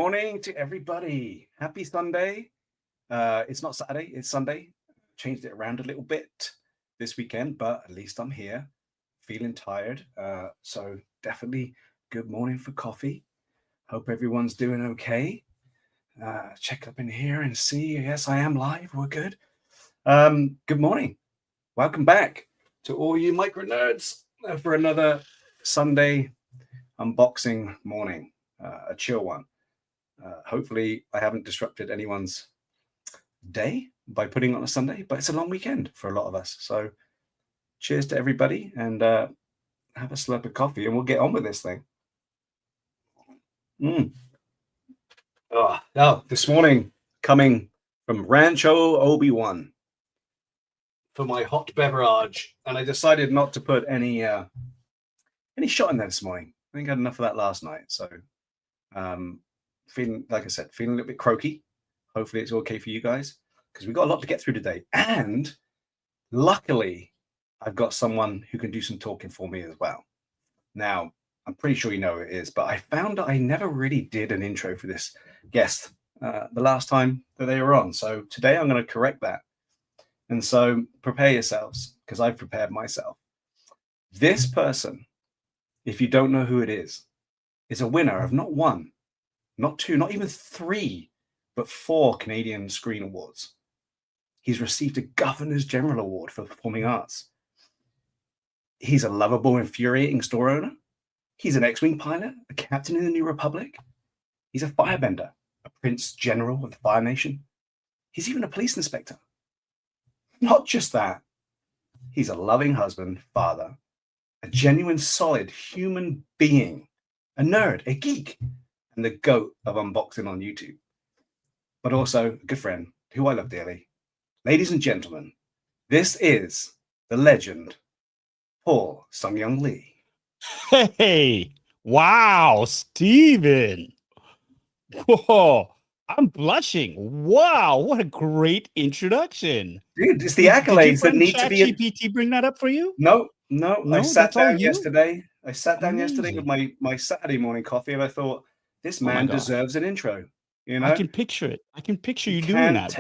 morning to everybody. Happy Sunday. It's not Saturday, it's Sunday. Changed it around a little bit this weekend, but at least I'm here, feeling tired. So definitely good morning for coffee. Hope everyone's doing okay. Check up in here and see. Yes, I am live. We're good. Good morning. Welcome back to all you micro nerds for another Sunday unboxing morning, a chill one. Hopefully I haven't disrupted anyone's day by putting on a Sunday, but it's a long weekend for a lot of us. So cheers to everybody, and have a slurp of coffee and we'll get on with this thing. This morning coming from Rancho Obi-Wan for my hot beverage, and I decided not to put any shot in there this morning. I think I had enough of that last night. So feeling, like I said, feeling a little bit croaky. Hopefully it's okay for you guys, because we've got a lot to get through today. And luckily, I've got someone who can do some talking for me as well. Now, I'm pretty sure you know who it is, but I found that I never really did an intro for this guest the last time that they were on. So today I'm going to correct that. And so prepare yourselves, because I've prepared myself. This person, if you don't know who it is a winner of not one, not two, not even three, but 4 Canadian Screen Awards. He's received a Governor's General Award for Performing Arts. He's a lovable, infuriating store owner. He's an X-Wing pilot, a captain in the New Republic. He's a firebender, a Prince General of the Fire Nation. He's even a police inspector. Not just that, he's a loving husband, father, a genuine, solid human being, a nerd, a geek, and the GOAT of unboxing on YouTube. But also a good friend who I love dearly. Ladies and gentlemen, this is the legend, Paul Sun-Hyung Lee. Hey, wow, Steven. Whoa, I'm blushing. Wow, what a great introduction. Dude, it's the accolades that need to be... GPT bring that up for you? No, I sat down yesterday. I sat down Amazing. yesterday with my Saturday morning coffee, and I thought, this man deserves an intro. You know, I can picture it. I can picture you doing that.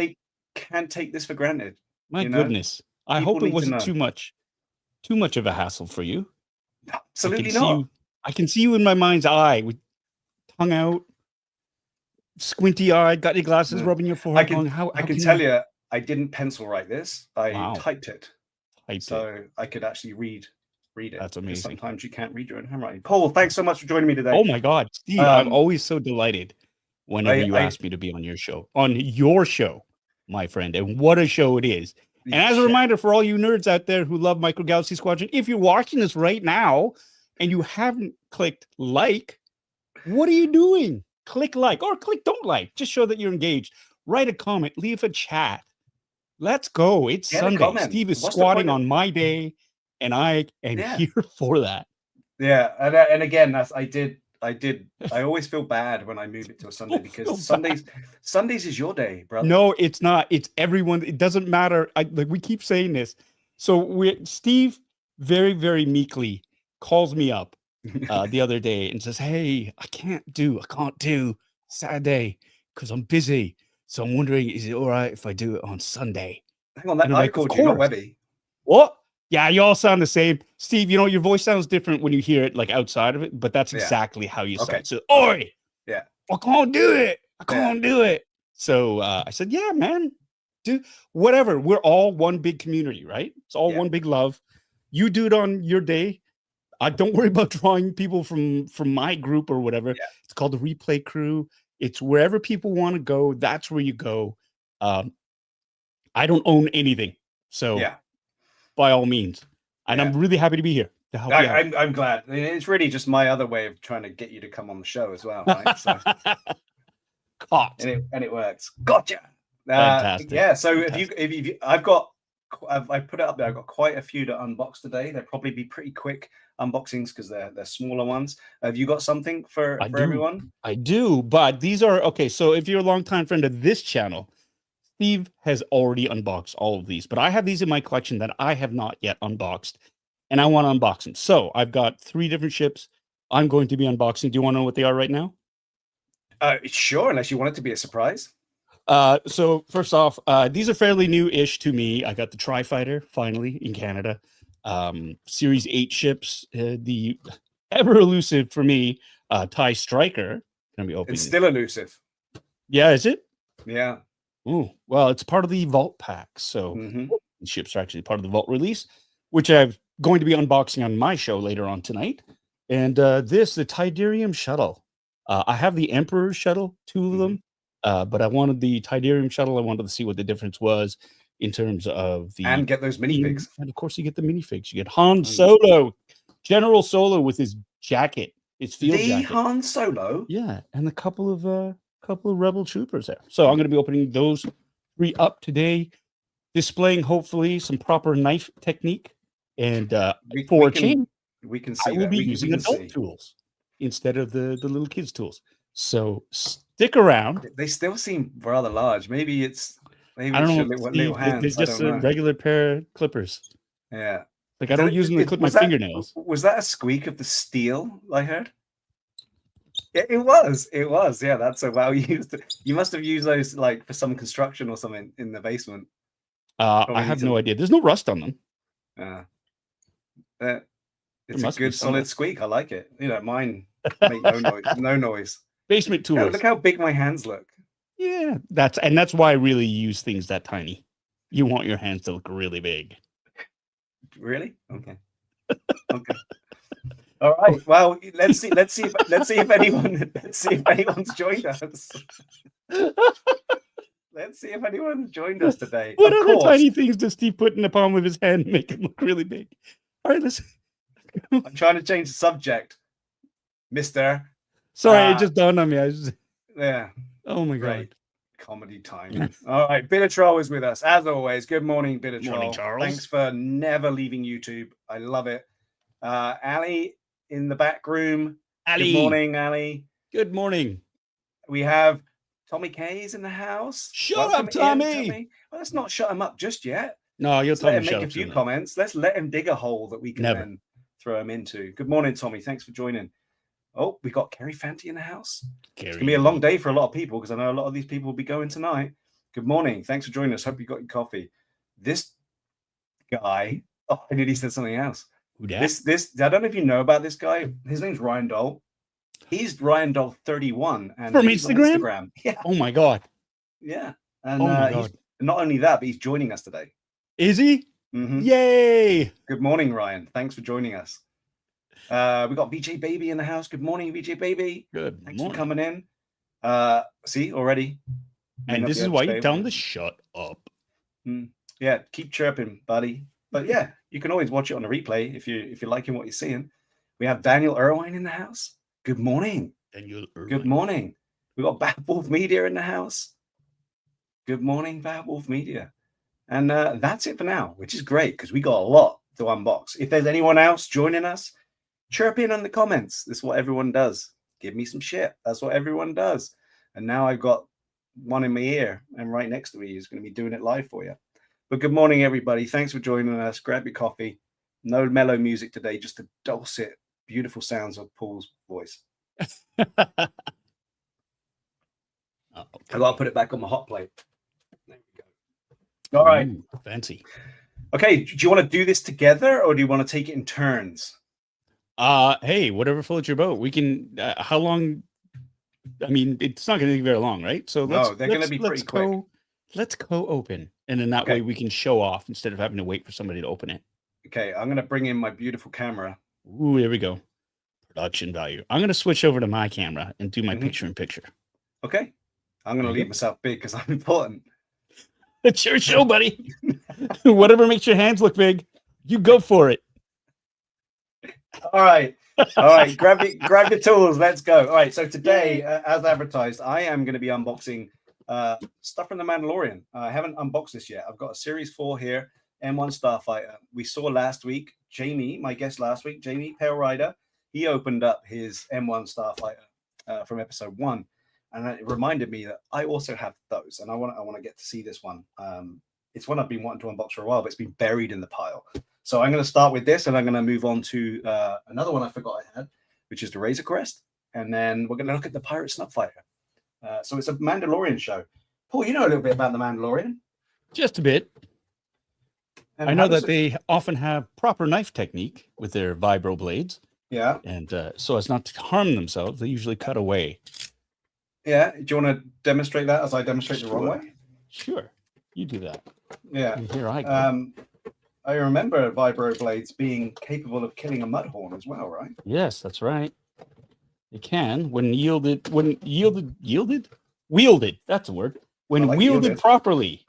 Can't take this for granted. My goodness. I hope it wasn't too much of a hassle for you. Absolutely not. I can see you in my mind's eye with tongue out, squinty eyed, got your glasses, rubbing your forehead. I can tell you, I didn't pencil write this. I typed it. I could actually read it. That's amazing. Sometimes you can't read your own handwriting. Paul, thanks so much for joining me today. Oh my God, Steve, I'm always so delighted whenever you ask me to be on your show, my friend. And what a show it is. And as a reminder for all you nerds out there who love Micro Galaxy Squadron, if you're watching this right now and you haven't clicked like, what are you doing? Click like or click don't like. Just show that you're engaged. Write a comment, leave a chat. Let's go. It's Sunday. Steve is squatting on my day, and I am here for that. Yeah, and again, I always feel bad when I move it to a Sunday, because Sundays is your day, brother. No, it's not. It's everyone. It doesn't matter. We keep saying this. So Steve very, very meekly calls me up the other day and says, "Hey, I can't do Saturday because I'm busy. So I'm wondering, is it all right if I do it on Sunday?" Hang on, that I called you, not Webby. What? Yeah, you all sound the same. Steve, your voice sounds different when you hear it outside of it, but that's exactly how you sound. So, oi! Yeah. I can't do it. I can't do it. So I said, yeah, man, do whatever. We're all one big community, right? It's all one big love. You do it on your day. Don't worry about drawing people from my group or whatever. Yeah. It's called the Replay Crew. It's wherever people want to go. That's where you go. I don't own anything. So by all means. And I'm really happy to be here to help you out. I'm glad. It's really just my other way of trying to get you to come on the show as well, right? So, caught. And it works. Gotcha. Fantastic. Yeah, so if I put it up there. I've got quite a few to unbox today. They'll probably be pretty quick unboxings because they're smaller ones. Have you got something for everyone? I do, but these are okay. So if you're a longtime friend of this channel, Steve has already unboxed all of these, but I have these in my collection that I have not yet unboxed, and I want to unbox them. So I've got 3 different ships I'm going to be unboxing. Do you want to know what they are right now? Sure, unless you want it to be a surprise. So first off, these are fairly new-ish to me. I got the Tri-Fighter finally in Canada. Series 8 ships. The ever elusive for me, TIE Striker. Gonna be opening. It's still elusive. Yeah, is it? Yeah. Oh, well, it's part of the Vault pack. So the ships are actually part of the Vault release, which I'm going to be unboxing on my show later on tonight. And the Tidarium shuttle. I have the Emperor shuttle, 2 of them. But I wanted the Tidarium shuttle. I wanted to see what the difference was in terms of the... And get those minifigs. And of course, you get the minifigs. You get Han Solo, General Solo with his jacket, his field jacket. Han Solo? Yeah, and a couple of Rebel troopers there. So I'm going to be opening those 3 up today, displaying hopefully some proper knife technique. And for a change, we can see I will be using adult tools instead of the little kids' tools. So stick around. They still seem rather large. Maybe I don't know. little hands. They're just a regular pair of clippers. Yeah. Like I don't use them to clip my fingernails. Was that a squeak of the steel I heard? Yeah, it was. Yeah, that's so well used. You must have used those like for some construction or something in the basement. I have no idea. There's no rust on them. It's a good solid squeak. I like it. Mine make no noise. No noise. Basement tools. Look how big my hands look. Yeah, that's why I really use things that tiny. You want your hands to look really big. Really? Okay. Okay. All right. Well, let's see if anyone's joined us. Let's see if anyone's joined us today. What other tiny things does Steve put in the palm of his hand and make it look really big? All right, let's. I'm trying to change the subject, Mister. Sorry, it just dawned on me. Yeah. Oh my god. Right. Comedy time. All right, Bittertroll is with us as always. Good morning, Bittertroll. Good morning, Charles. Thanks for never leaving YouTube. I love it. Ali in the back room. Ali. Good morning, Ali. Good morning. We have Tommy K's in the house. Shut up, Tommy. Well, let's not shut him up just yet. No, you'll tell him make a few comments. Let's let him dig a hole that we can then throw him into. Good morning, Tommy. Thanks for joining. Oh, we got Kerry Fanti in the house. It's gonna be a long day for a lot of people because I know a lot of these people will be going tonight. Good morning. Thanks for joining us. Hope you got your coffee. This guy. Oh, I nearly said something else. This. I don't know if you know about this guy. His name's Ryan Dole. He's Ryan Dole 31 and from Instagram. Yeah. Oh my god. Yeah. And not only that, but he's joining us today. Is he? Mm-hmm. Yay! Good morning, Ryan. Thanks for joining us. We got VJ Baby in the house. Good morning, VJ Baby. Thanks for coming in. See already. And this is why you tell him to shut up. Yeah, keep chirping, buddy. But yeah, you can always watch it on the replay if you're liking what you're seeing. We have Daniel Irwine in the house. Good morning. Daniel Irwine. Good morning. We got Bad Wolf Media in the house. Good morning, Bad Wolf Media. And that's it for now, which is great because we got a lot to unbox. If there's anyone else joining us, chirp in the comments. This is what everyone does. Give me some shit. That's what everyone does. And now I've got one in my ear and right next to me is going to be doing it live for you. But good morning, everybody. Thanks for joining us. Grab your coffee. No mellow music today, just the dulcet, beautiful sounds of Paul's voice. I got to put it back on my hot plate. There we go. All right. Ooh, fancy. Okay. Do you want to do this together or do you want to take it in turns? Hey, whatever floats your boat. We can. How long? I mean, it's not going to take very long, right? So they're going to be pretty quick. Let's co-open, and then that way we can show off instead of having to wait for somebody to open it. Okay, I'm going to bring in my beautiful camera. Ooh, here we go. Production value. I'm going to switch over to my camera and do my picture-in-picture. Okay, I'm going to leave myself big because I'm important. It's your show, buddy. Whatever makes your hands look big, you go for it. All right. Grab your tools. Let's go. All right. So today, as advertised, I am going to be unboxing stuff from the Mandalorian. I haven't unboxed this yet. I've got a Series 4 here, M1 Starfighter. We saw last week, Jamie, my guest last week, Jamie Pale Rider, he opened up his M1 Starfighter from episode 1. And it reminded me that I also have those. And I want to get to see this one. It's one I've been wanting to unbox for a while, but it's been buried in the pile. So I'm going to start with this, and I'm going to move on to another one I forgot I had, which is the Razor Crest. And then we're going to look at the Pirate Snub Fighter. So it's a Mandalorian show. Paul, you know a little bit about the Mandalorian. Just a bit. And I know that they often have proper knife technique with their vibro blades. Yeah. And so as not to harm themselves, they usually cut away. Yeah. Do you want to demonstrate that as I demonstrate the wrong way? Sure. You do that. Yeah. And here I go. I remember vibro blades being capable of killing a mudhorn as well, right? Yes, that's right. They can when wielded. That's a word. When wielded properly,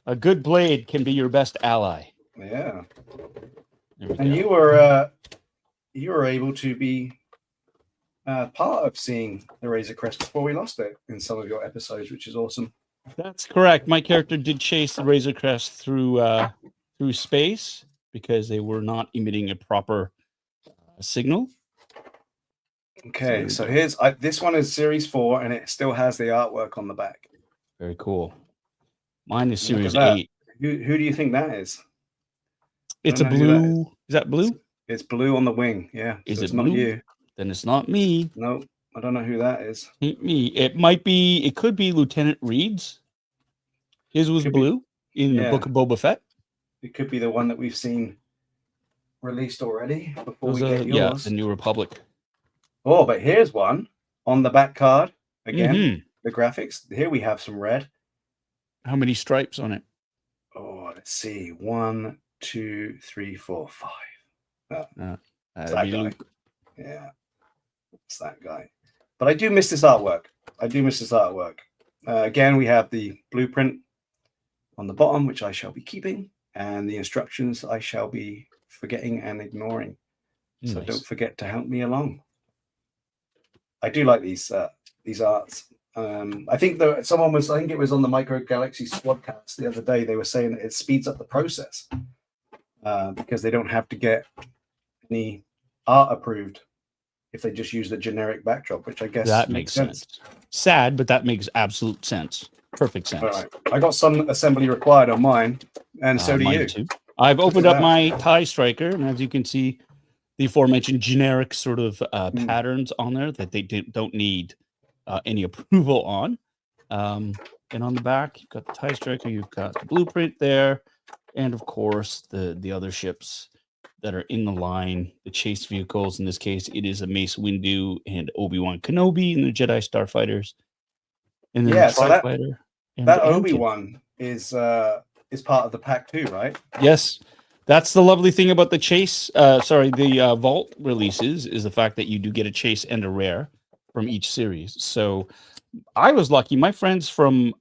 a good blade can be your best ally. Yeah. And you were able to be part of seeing the Razor Crest before we lost it in some of your episodes, which is awesome. That's correct. My character did chase the Razor Crest through space because they were not emitting a proper signal. Okay, so here's this one is Series 4, and it still has the artwork on the back. Very cool. Mine is Series 8. Who do you think that is? It's a blue. Is that blue? It's blue on the wing. Yeah. Is it not blue? you? Then it's not me. No, I don't know who that is. Ain't me. It might be. It could be Lieutenant Reed's. His was blue in the Book of Boba Fett. It could be the one that we've seen released already before we get yours. Yeah, the New Republic. Oh, but here's one on the back card. Again, the graphics. Here we have some red. How many stripes on it? Oh, let's see. 1, 2, 3, 4, 5. It's that guy. Yeah, it's that guy. But I do miss this artwork. Again, we have the blueprint on the bottom, which I shall be keeping, and the instructions I shall be forgetting and ignoring. Nice. So don't forget to help me along. I do like these arts. I think I think it was on the Micro Galaxy Squadcast the other day. They were saying that it speeds up the process because they don't have to get any art approved if they just use the generic backdrop, which I guess that makes sense. Sad, but that makes absolute sense. Perfect sense. All right. I got some assembly required on mine, and so do you. Too. I've opened up my TIE Striker, and as you can see, the aforementioned generic sort of patterns on there that they don't need any approval on. And on the back, you've got the TIE Striker, you've got the blueprint there, and of course the other ships that are in the line, the chase vehicles. In this case, it is a Mace Windu and Obi-Wan Kenobi and the Jedi Starfighters. And then the Starfighter. That Obi-Wan is part of the pack too, right? Yes. That's the lovely thing about the chase. The vault releases is the fact that you do get a chase and a rare from each series. So I was lucky. My friends from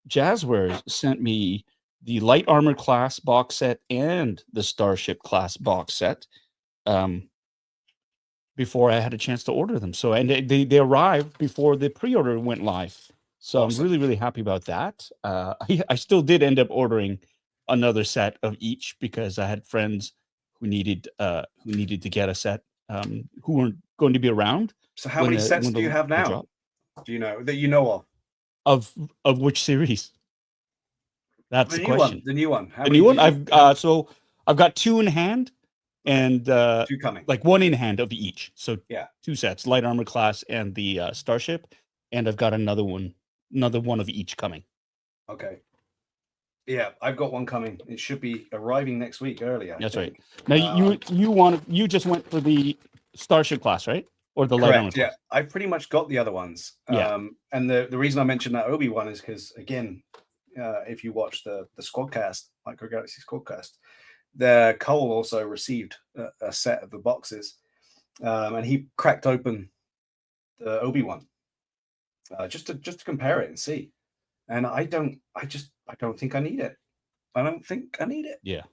Jazzwares sent me the Light Armor class box set and the Starship class box set before I had a chance to order them. So and they arrived before the pre-order went live. So awesome. I'm really, really happy about that. I still did end up ordering another set of each because I had friends who needed to get a set who weren't going to be around. So how many sets do you have now? Do you know that you know of which series? That's the question. The new one. The new one. I've got 2 in hand and 2 coming. Like 1 in hand of each. So yeah, 2 sets: Light Armor class and the Starship, and I've got another one of each coming. Okay. Yeah, I've got one coming. It should be arriving next week earlier. That's right. Now you just went for the Starship class, right? Or the Light Armor class? Yeah, I pretty much got the other ones. Yeah. And the reason I mentioned that Obi-Wan is because again, if you watch the Squadcast, Micro Galaxy Squadcast, Cole also received a set of the boxes, and he cracked open the Obi-Wan just to compare it and see. And I don't think I need it. I don't think I need it. Yeah.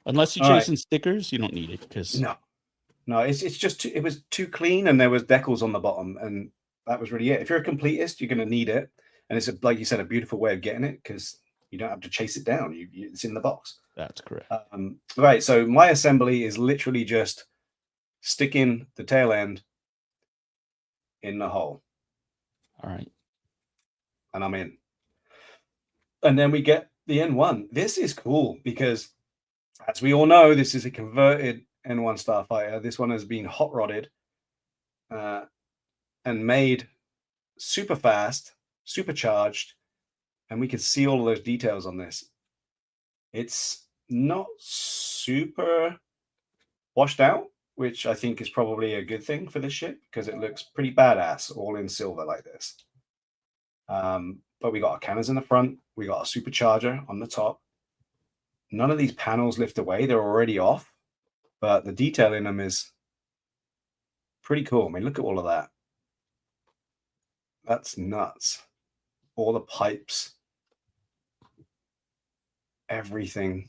Unless you're chasing stickers, you don't need it because no, it's just it was too clean and there was decals on the bottom and that was really it. If you're a completist, you're going to need it, and it's like you said, a beautiful way of getting it because you don't have to chase it down. It's in the box. That's correct. Right. So my assembly is literally just sticking the tail end in the hole. All right. And I'm in. And then we get the N1. This is cool because, as we all know, this is a converted N1 Starfighter. This one has been hot rodded and made super fast, supercharged, and we can see all of those details on this. It's not super washed out, which I think is probably a good thing for this ship because it looks pretty badass all in silver like this. But we got our cannons in the front. We got our supercharger on the top. None of these panels lift away. They're already off, but the detail in them is pretty cool. I mean, look at all of that. That's nuts. All the pipes, everything.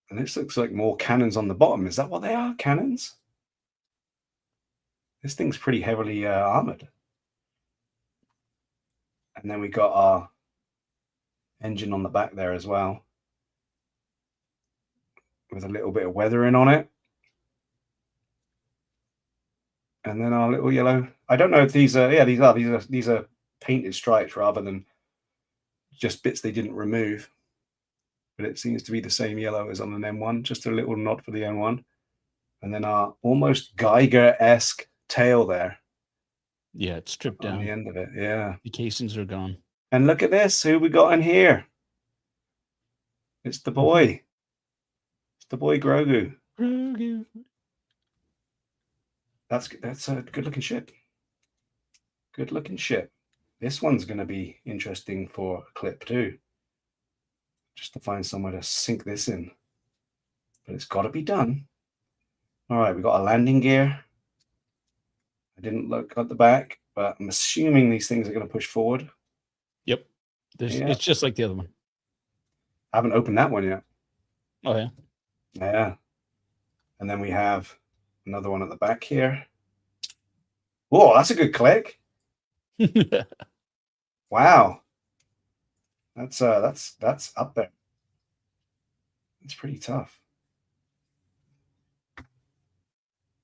And this looks like more cannons on the bottom. Is that what they are? Cannons? This thing's pretty heavily armored. And then we got our engine on the back there as well, with a little bit of weathering on it. And then our little yellow. I don't know if these are, yeah, these are painted stripes rather than just bits they didn't remove. But it seems to be the same yellow as on an M1, just a little nod for the M1. And then our almost Geiger-esque tail there. Yeah, it's stripped down. On the end of it, yeah. The casings are gone. And look at this, who we got in here? It's the boy. It's the boy Grogu. Grogu. That's a good-looking ship. Good-looking ship. This one's going to be interesting for a clip too. Just to find somewhere to sink this in. But it's got to be done. All right, we got a landing gear. I didn't look at the back, but I'm assuming these things are going to push forward. Yep. It's just like the other one. I haven't opened that one yet. Oh, yeah. Yeah. And then we have another one at the back here. Whoa, that's a good click. Wow. That's up there. It's pretty tough.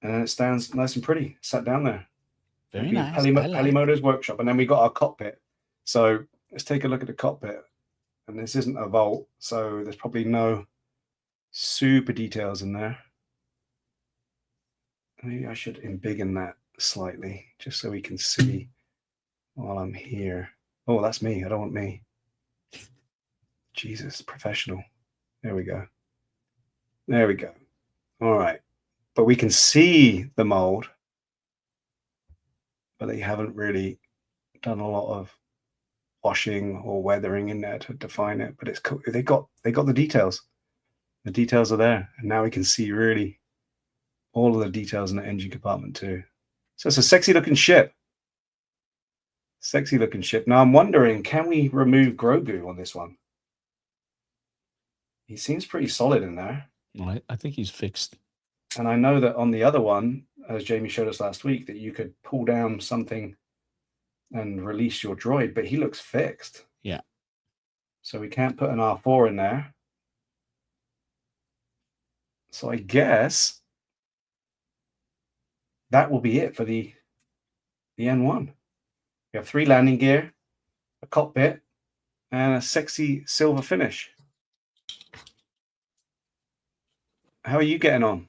And then it stands nice and pretty, sat down there. Very nice. Pelimoto's workshop. And then we got our cockpit. So let's take a look at the cockpit. And this isn't a vault, so there's probably no super details in there. Maybe I should embiggen that slightly, just so we can see while I'm here. Oh, that's me. I don't want me. Jesus, professional. There we go. There we go. All right. But we can see the mold, but they haven't really done a lot of washing or weathering in there to define it. But it's cool. They got the details. The details are there, and now we can see really all of the details in the engine compartment too. So it's a sexy looking ship. Sexy looking ship. Now I'm wondering, can we remove Grogu on this one? He seems pretty solid in there. Well, I think he's fixed. And I know that on the other one, as Jamie showed us last week, that you could pull down something and release your droid, but he looks fixed. Yeah. So we can't put an R4 in there. So I guess that will be it for the N1. We have 3 landing gear, a cockpit, and a sexy silver finish. How are you getting on?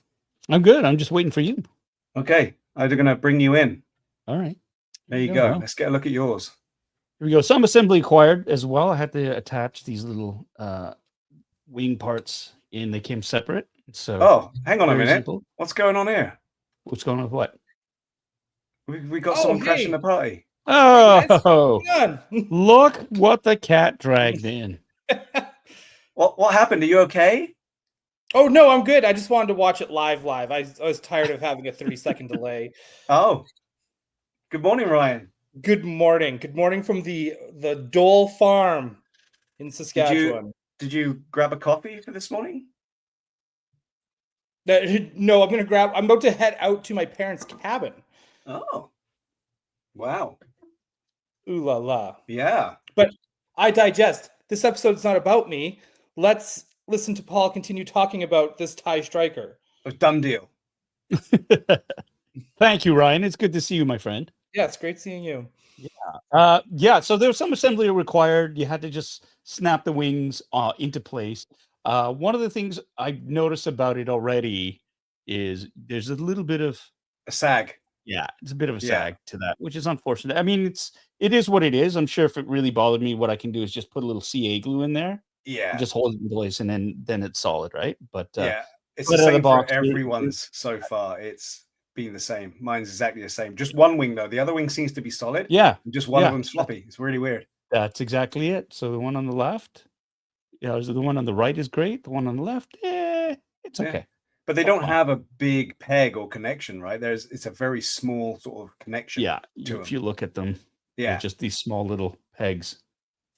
I'm good. I'm just waiting for you. Okay. I'm going to bring you in. All right. There you go. Let's get a look at yours. Here we go. Some assembly acquired as well. I had to attach these little wing parts in. They came separate. So hang on a minute. Simple. What's going on here? What's going on with what? We got someone crashing the party. Oh, look what the cat dragged in. What happened? Are you okay? Oh, no, I'm good. I just wanted to watch it live. I was tired of having a 30-second delay. Oh, good morning, Ryan. Good morning. Good morning from the Dole Farm in Saskatchewan. Did you grab a coffee for this morning? No, I'm about to head out to my parents' cabin. Oh, wow. Ooh la la. Yeah. But I digest. This episode's not about me. Let's listen to Paul continue talking about this TIE Striker. A done deal. Thank you, Ryan. It's good to see you, my friend. Yeah, it's great seeing you. Yeah. So there was some assembly required. You had to just snap the wings into place. One of the things I've noticed about it already is there's a little bit of a sag. Yeah, it's a bit of a Yeah. sag to that, which is unfortunate. I mean, it is what it is. I'm sure if it really bothered me, what I can do is just put a little CA glue in there, Yeah. and just hold it in place, and then it's solid, right? But Yeah. It's right the out of the same for box, everyone's so far. It's been the same. Mine's exactly the same. Just one wing though. The other wing seems to be solid. yeah, And just one of yeah, them's floppy. It's really weird. that's exactly it. So the one on the left, the one on the right is great. The one on the left, it's Yeah. okay. But they Oh, don't fine. have a big peg or connection, right? It's a very small sort of connection. Yeah, to if them. you look at them, they're Yeah. just these small little pegs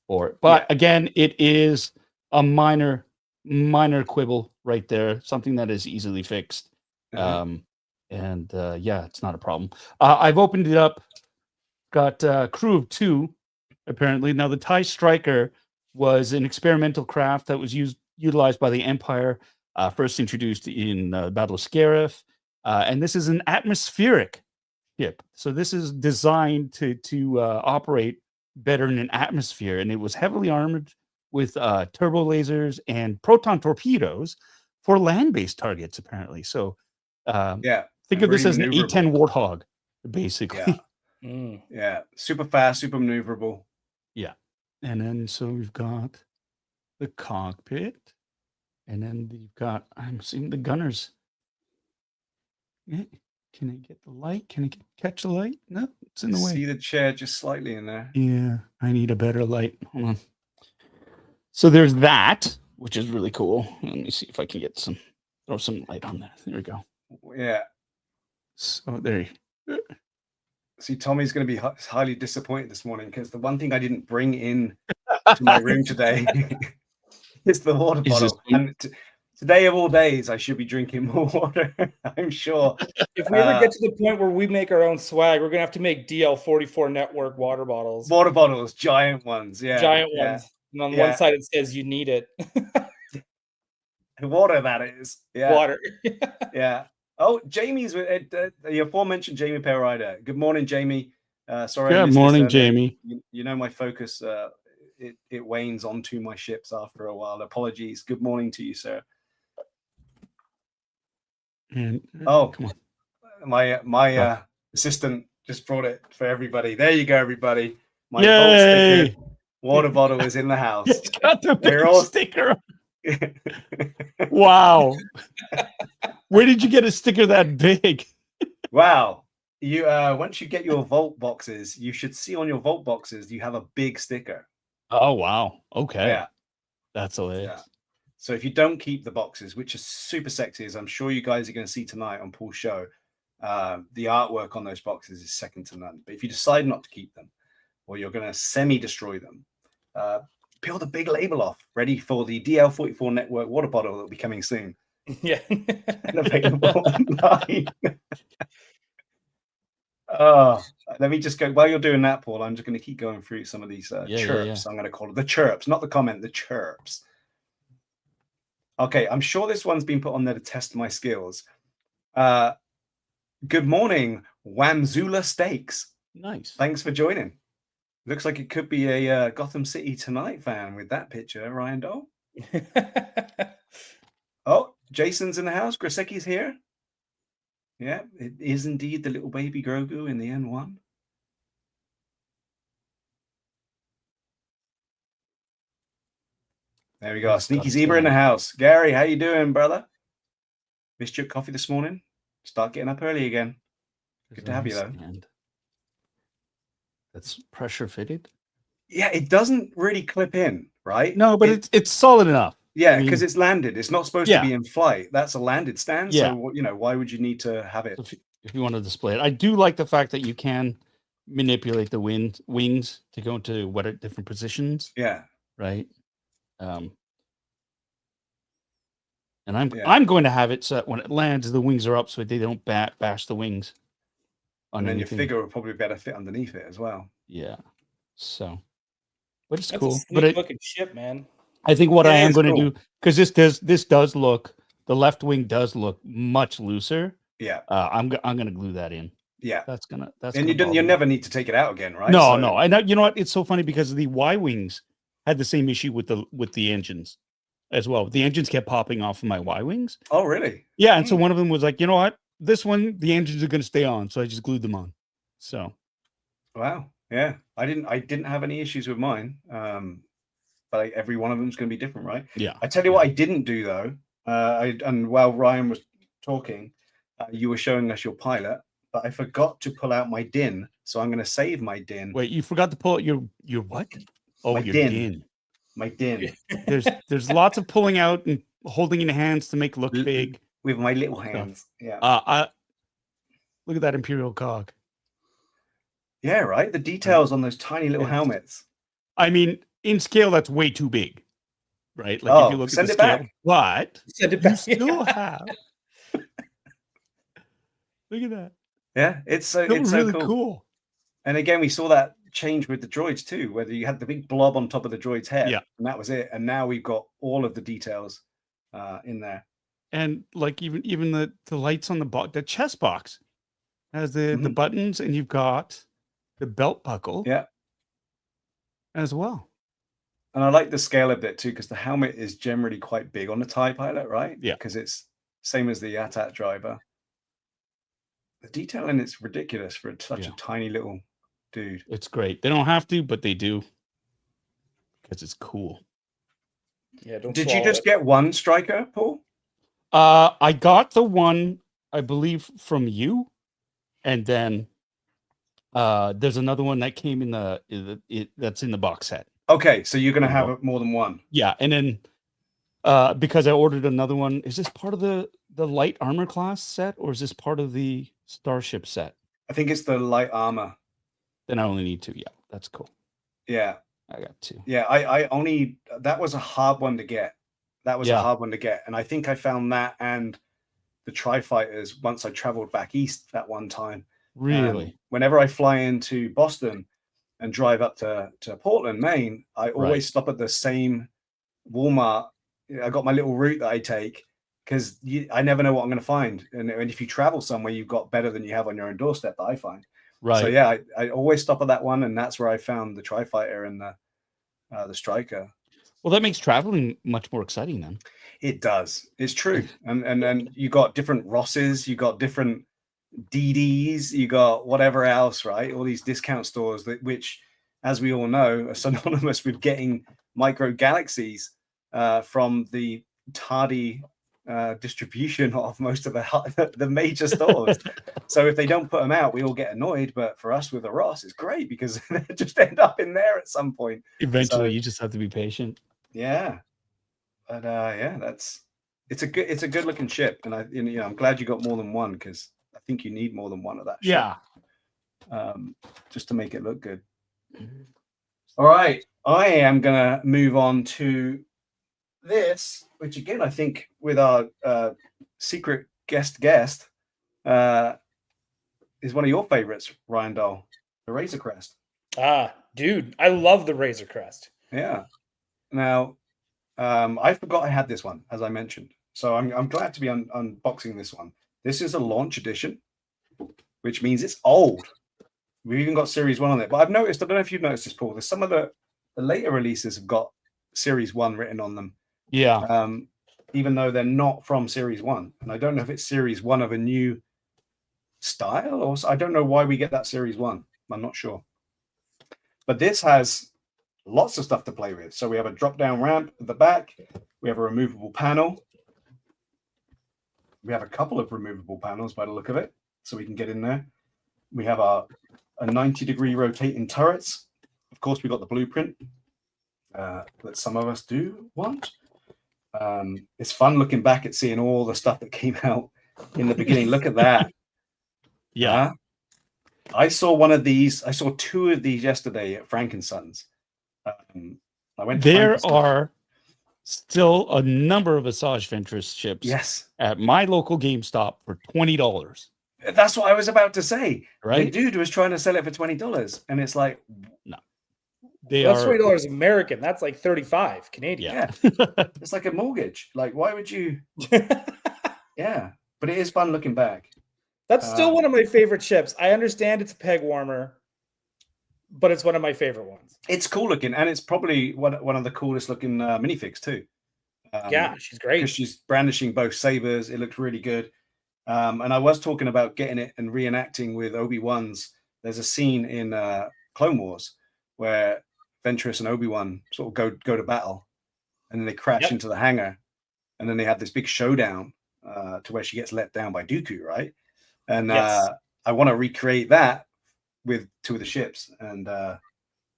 for it. But again, it is a minor quibble right there, something that is easily fixed. Uh-huh. Yeah, it's not a problem. I've opened it up, got Crew of 2, apparently. Now, the TIE Striker was an experimental craft that was utilized by the Empire, first introduced in Battle of Scarif. And this is an atmospheric ship. So this is designed to operate better in an atmosphere. And it was heavily armored with turbo lasers and proton torpedoes for land-based targets, apparently. So think of this as an A-10 Warthog, basically. Yeah. Yeah. Super fast, super maneuverable. Yeah. And then so we've got the cockpit. And then you've got, I'm seeing the gunners. Yeah. Can I get the light? Can I catch the light? No, it's in the way. See the chair just slightly in there. Yeah, I need a better light. Hold on. So there's that, which is really cool. Let me see if I can throw some light on that. There we go. Yeah. So there you See, Tommy's going to be highly disappointed this morning because the one thing I didn't bring in to my room today is the water bottle. And today of all days, I should be drinking more water. I'm sure. If we ever get to the point where we make our own swag, we're gonna have to make DL44 network water bottles. Water bottles, giant ones. Yeah. Giant ones. And on one side it says you need it. Water, that is. Yeah. Water. Yeah. Oh, Jamie's with the aforementioned Jamie Perrider. Good morning, Jamie. Sorry. Good morning, Jamie. You know my focus. It wanes onto my ships after a while. Apologies. Good morning to you, sir. And come on. My assistant just brought it for everybody. There you go, everybody. My Vault sticker water bottle is in the house. It's got the big sticker. Wow. Where did you get a sticker that big? Wow. You once you get your Vault boxes, you should see on your Vault boxes you have a big sticker. Oh wow. Okay. Yeah. That's hilarious. Yeah. So if you don't keep the boxes, which is super sexy, as I'm sure you guys are going to see tonight on Paul's show, the artwork on those boxes is second to none. But if you decide not to keep them, or you're going to semi-destroy them, peel the big label off, ready for the DL44 network water bottle that will be coming soon. Yeah. And available online. Let me just go, while you're doing that, Paul, I'm just going to keep going through some of these chirps. I'm going to call it the chirps, not the comment, the chirps. Okay, I'm sure this one's been put on there to test my skills. Good morning, Wamzula Steaks. Nice. Thanks for joining. Looks like it could be a Gotham City Tonight fan with that picture, Ryan Dole. Oh, Jason's in the house. Griseki's here. Yeah, it is indeed the little baby Grogu in the N1. There we go. Sneaky Zebra in the house. Gary, how you doing, brother? Missed your coffee this morning. Start getting up early again. Good to have you, though. That's pressure fitted. Yeah, it doesn't really clip in, right? No, but it's solid enough. Yeah, because it's landed. It's not supposed to be in flight. That's a landed stand. Yeah. So, why would you need to have it? If you want to display it. I do like the fact that you can manipulate the wings to go into different positions. Yeah. Right. And I'm going to have it so that when it lands, the wings are up so they don't bash the wings. And then your figure will probably better fit underneath it as well. Yeah. So, but it's That's cool. A sneak looking ship, man. I think what I am going to do, because this does look, the left wing does look much looser. Yeah. I'm going to glue that in. Yeah. And you never need to take it out again, right? No. And you know what? It's so funny because the Y wings had the same issue with the engines as well. The engines kept popping off of my Y wings. Oh, really? Yeah. And so one of them was like, you know what? this one, the engines are going to stay on, so I just glued them on. So, wow, yeah, I didn't have any issues with mine. But every one of them is going to be different, right? yeah. I tell you what, I didn't do though. And while Ryan was talking, you were showing us your pilot, but I forgot to pull out my DIN, so I'm going to save my DIN. Wait, you forgot to pull out your what? Oh, My your DIN. DIN. My DIN. There's lots of pulling out and holding in hands to make it look big with my little hands. Yeah. Look at that Imperial cog. Yeah, right. The details on those tiny little helmets. I mean, in scale, that's way too big, right? Like if you look at the scale, but send it back. You still have. Look at that. Yeah, it's really so cool. And again, we saw that change with the droids too, whether you had the big blob on top of the droid's head, and that was it. And now we've got all of the details in there. And like even the lights on the chest box has the buttons, and you've got the belt buckle, as well. And I like the scale a bit too, because the helmet is generally quite big on the TIE pilot, right? Yeah, because it's same as the AT-AT driver. The detailing is ridiculous for such a tiny little dude. It's great. They don't have to, but they do because it's cool. Yeah. Did you just get one striker, Paul? I got the one, I believe, from you, and then there's another one that came in that's in the box set. Okay, so you're gonna have more than one. Yeah, and then because I ordered another one. Is this part of the light armor class set, or is this part of the starship set? I think it's the light armor. Then I only need two. Yeah, that's cool. Yeah, I got two. Yeah, I only, that was a hard one to get. That was a hard one to get, and I think I found that and the Tri-Fighters once I traveled back east that one time. Really? Whenever I fly into Boston and drive up to Portland, Maine, I always stop at the same Walmart. I got my little route that I take because I never know what I'm going to find. And if you travel somewhere, you've got better than you have on your own doorstep, that I find. Right. So yeah, I always stop at that one, and that's where I found the Tri-Fighter and the Striker. Well, that makes traveling much more exciting then. It does. It's true. And then you got different Rosses, you got different DDs, you got whatever else, right? All these discount stores which, as we all know, are synonymous with getting micro galaxies from the tardy distribution of most of the major stores. So if they don't put them out, we all get annoyed. But for us with a Ross, it's great because they just end up in there at some point. Eventually, you just have to be patient. Yeah, but yeah, it's a good looking ship, and I'm glad you got more than one because I think you need more than one of that ship. Just to make it look good. All right, I am gonna move on to this, which again I think with our secret guest is one of your favorites, Ryan Dahl, the Razor Crest. Dude, I love the Razor Crest. Yeah. Now, I forgot I had this one, as I mentioned. So I'm glad to be unboxing this one. This is a launch edition, which means it's old. We've even got Series 1 on it. But I've noticed, I don't know if you've noticed this, Paul, there's some of the later releases have got Series 1 written on them. Yeah. Even though they're not from Series 1. And I don't know if it's Series 1 of a new style, or I don't know why we get that Series 1. I'm not sure. But this has lots of stuff to play with. So we have a drop-down ramp at the back. We have a removable panel. We have a couple of removable panels by the look of it, so we can get in there. We have a 90-degree rotating turrets. Of course, we got the blueprint that some of us do want. It's fun looking back at seeing all the stuff that came out in the beginning. Look at that. Yeah. I saw one of these. I saw two of these yesterday at Frankensons. There are still a number of Asajj Ventress ships at my local GameStop for $20. That's what I was about to say. Right? The dude was trying to sell it for $20, and it's like, no. That's $20 American. That's like $35 Canadian. Yeah. It's like a mortgage. Like, why would you? Yeah, but it is fun looking back. That's still one of my favorite ships. I understand it's a peg warmer, but it's one of my favorite ones. It's cool looking, and it's probably one of the coolest looking minifigs too. Yeah, she's great. Because she's brandishing both sabers. It looks really good. And I was talking about getting it and reenacting with Obi-Wan's. There's a scene in Clone Wars where Ventress and Obi-Wan sort of go to battle, and then they crash into the hangar, and then they have this big showdown to where she gets let down by Dooku, right? And I want to recreate that with 2 of the ships. And I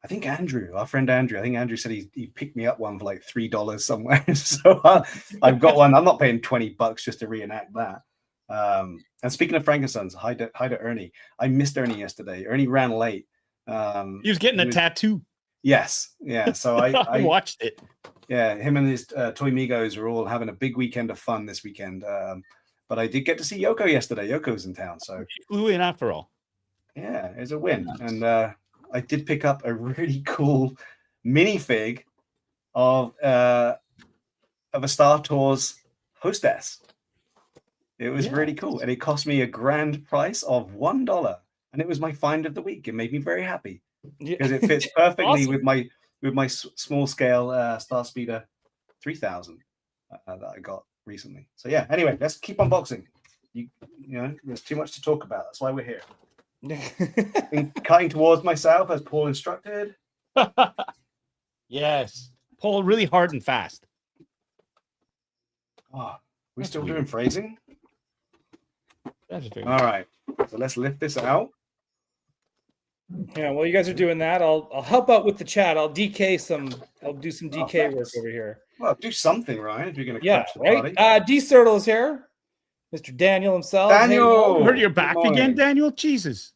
think our friend Andrew said he picked me up one for like $3 somewhere. So I've got one. I'm not paying $20 just to reenact that. And speaking of Frankensteins, hi to Ernie. I missed Ernie yesterday. Ernie ran late. He was getting a tattoo. Yes, yeah. So I watched it. Yeah, him and his Toy Migos are all having a big weekend of fun this weekend. But I did get to see Yoko yesterday. Yoko's in town, so she flew in after all. Yeah, it's a win. And I did pick up a really cool minifig of a Star Tours hostess. It was really cool, and it cost me a grand price of $1, and it was my find of the week. It made me very happy because it fits perfectly with my small scale Star Speeder 3000 that I got recently. So yeah. Anyway, let's keep unboxing. You know, there's too much to talk about. That's why we're here. Been cutting towards myself as Paul instructed. Yes, Paul, really hard and fast. Oh, we still doing phrasing? That's all right. So let's lift this out. Yeah, while you guys are doing that, I'll help out with the chat. I'll do some DK work over here. Well, do something, Ryan, if you're going to coach the party. D-Cirtle is here. Mr. Daniel himself. Daniel! Heard you're back again, Daniel? Jesus.